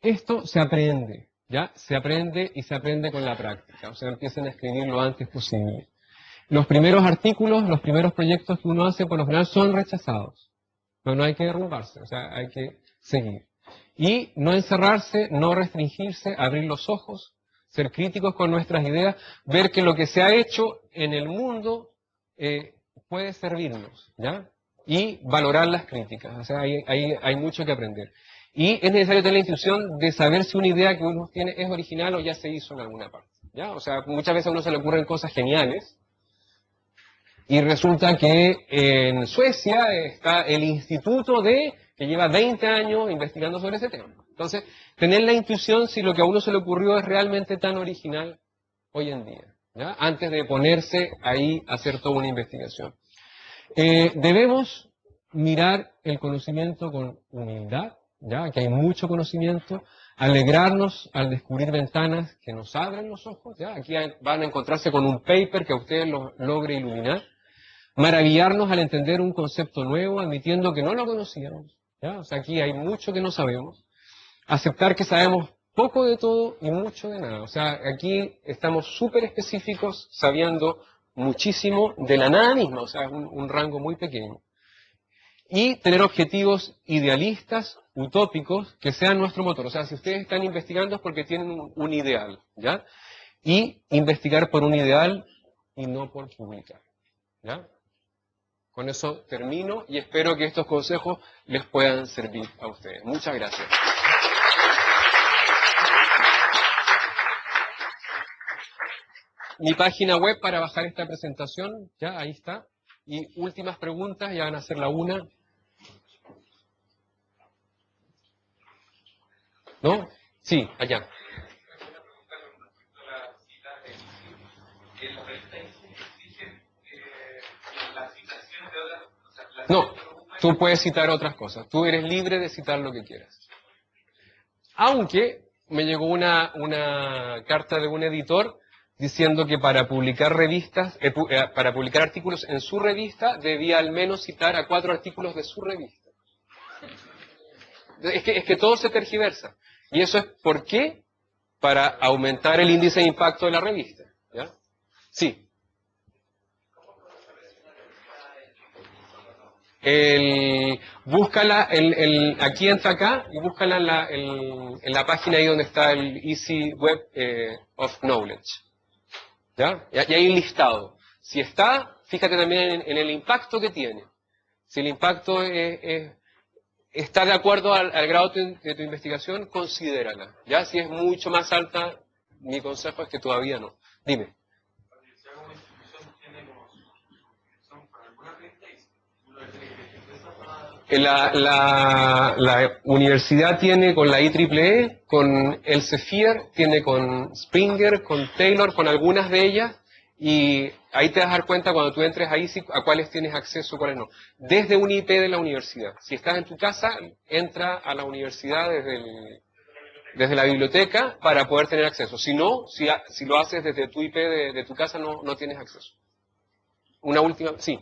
Esto se aprende. ¿Ya? Se aprende y se aprende con la práctica. O sea, empiecen a escribir lo antes posible. Los primeros artículos, los primeros proyectos que uno hace por lo general son rechazados. Pero no hay que derrumbarse, o sea, hay que seguir. Y no encerrarse, no restringirse, abrir los ojos, ser críticos con nuestras ideas, ver que lo que se ha hecho en el mundo puede servirnos, ¿ya? Y valorar las críticas, o sea, hay mucho que aprender. Y es necesario tener la intuición de saber si una idea que uno tiene es original o ya se hizo en alguna parte, ¿ya? O sea, muchas veces a uno se le ocurren cosas geniales, y resulta que en Suecia está el instituto que lleva 20 años investigando sobre ese tema. Entonces, tener la intuición si lo que a uno se le ocurrió es realmente tan original hoy en día, ¿ya? Antes de ponerse ahí a hacer toda una investigación. Debemos mirar el conocimiento con humildad, ¿ya? Que hay mucho conocimiento, alegrarnos al descubrir ventanas que nos abren los ojos, ¿ya? Aquí van a encontrarse con un paper que a ustedes los logre iluminar. Maravillarnos al entender un concepto nuevo, admitiendo que no lo conocíamos. ¿Ya? O sea, aquí hay mucho que no sabemos. Aceptar que sabemos poco de todo y mucho de nada. O sea, aquí estamos súper específicos, sabiendo muchísimo de la nada misma. O sea, es un rango muy pequeño. Y tener objetivos idealistas, utópicos, que sean nuestro motor. O sea, si ustedes están investigando es porque tienen un ideal. ¿Ya? Y investigar por un ideal y no por publicar. ¿Ya? Con eso termino y espero que estos consejos les puedan servir a ustedes. Muchas gracias. Mi página web para bajar esta presentación, ya ahí está. Y últimas preguntas, ya van a ser la una. ¿No? Sí, allá. No, tú puedes citar otras cosas. Tú eres libre de citar lo que quieras. Aunque me llegó una carta de un editor diciendo que para publicar para publicar artículos en su revista debía al menos citar a 4 artículos de su revista. Es que todo se tergiversa. Y eso es ¿por qué? Para aumentar el índice de impacto de la revista. ¿Ya? Sí. Búscala, aquí entra acá y búscala en la página ahí donde está el Easy Web of Knowledge. ¿Ya? Y hay un listado. Si está, fíjate también en el impacto que tiene. Si el impacto está de acuerdo al grado de tu investigación, considérala. Ya si es mucho más alta, mi consejo es que todavía no. Dime. Si hago una institución tiene como son para alguna revista y uno tiene que empezar para La universidad tiene con la IEEE, con Elsevier, tiene con Springer, con Taylor, con algunas de ellas, y ahí te vas a dar cuenta cuando tú entres ahí a cuáles tienes acceso, cuáles no. Desde un IP de la universidad. Si estás en tu casa, entra a la universidad desde la biblioteca para poder tener acceso. Si no, si lo haces desde tu IP de tu casa, no tienes acceso. Una última, sí.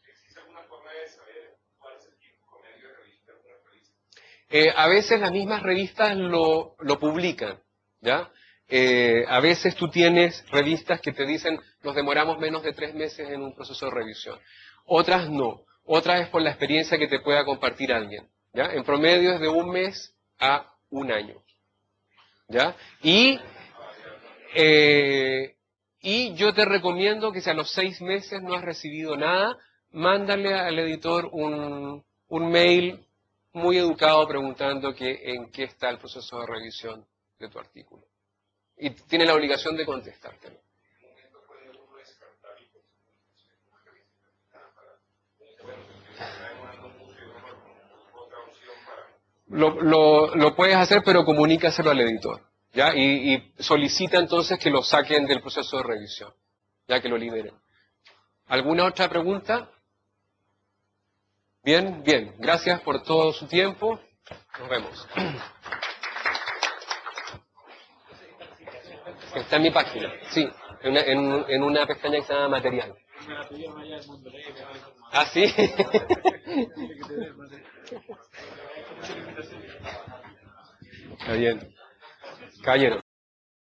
¿existe alguna forma de saber cuál es el tiempo promedio de revista de una revista? A veces las mismas revistas lo publican, ¿ya? A veces tú tienes revistas que te dicen nos demoramos menos de 3 meses en un proceso de revisión. Otras no. Otras es por la experiencia que te pueda compartir alguien, ¿ya? En promedio es de 1 mes a 1 año, ¿ya? Y yo te recomiendo que si a los 6 meses no has recibido nada, mándale al editor un mail muy educado preguntando en qué está el proceso de revisión de tu artículo. Y tiene la obligación de contestártelo. Lo puedes hacer, pero comunícaselo al editor, ¿ya? Y solicita entonces que lo saquen del proceso de revisión, ya que lo liberen. ¿Alguna otra pregunta? Bien, bien. Gracias por todo su tiempo. Nos vemos. Está en mi página, sí, en una pestaña que se llama material. ¿Ah, sí? Está bien. Caballero.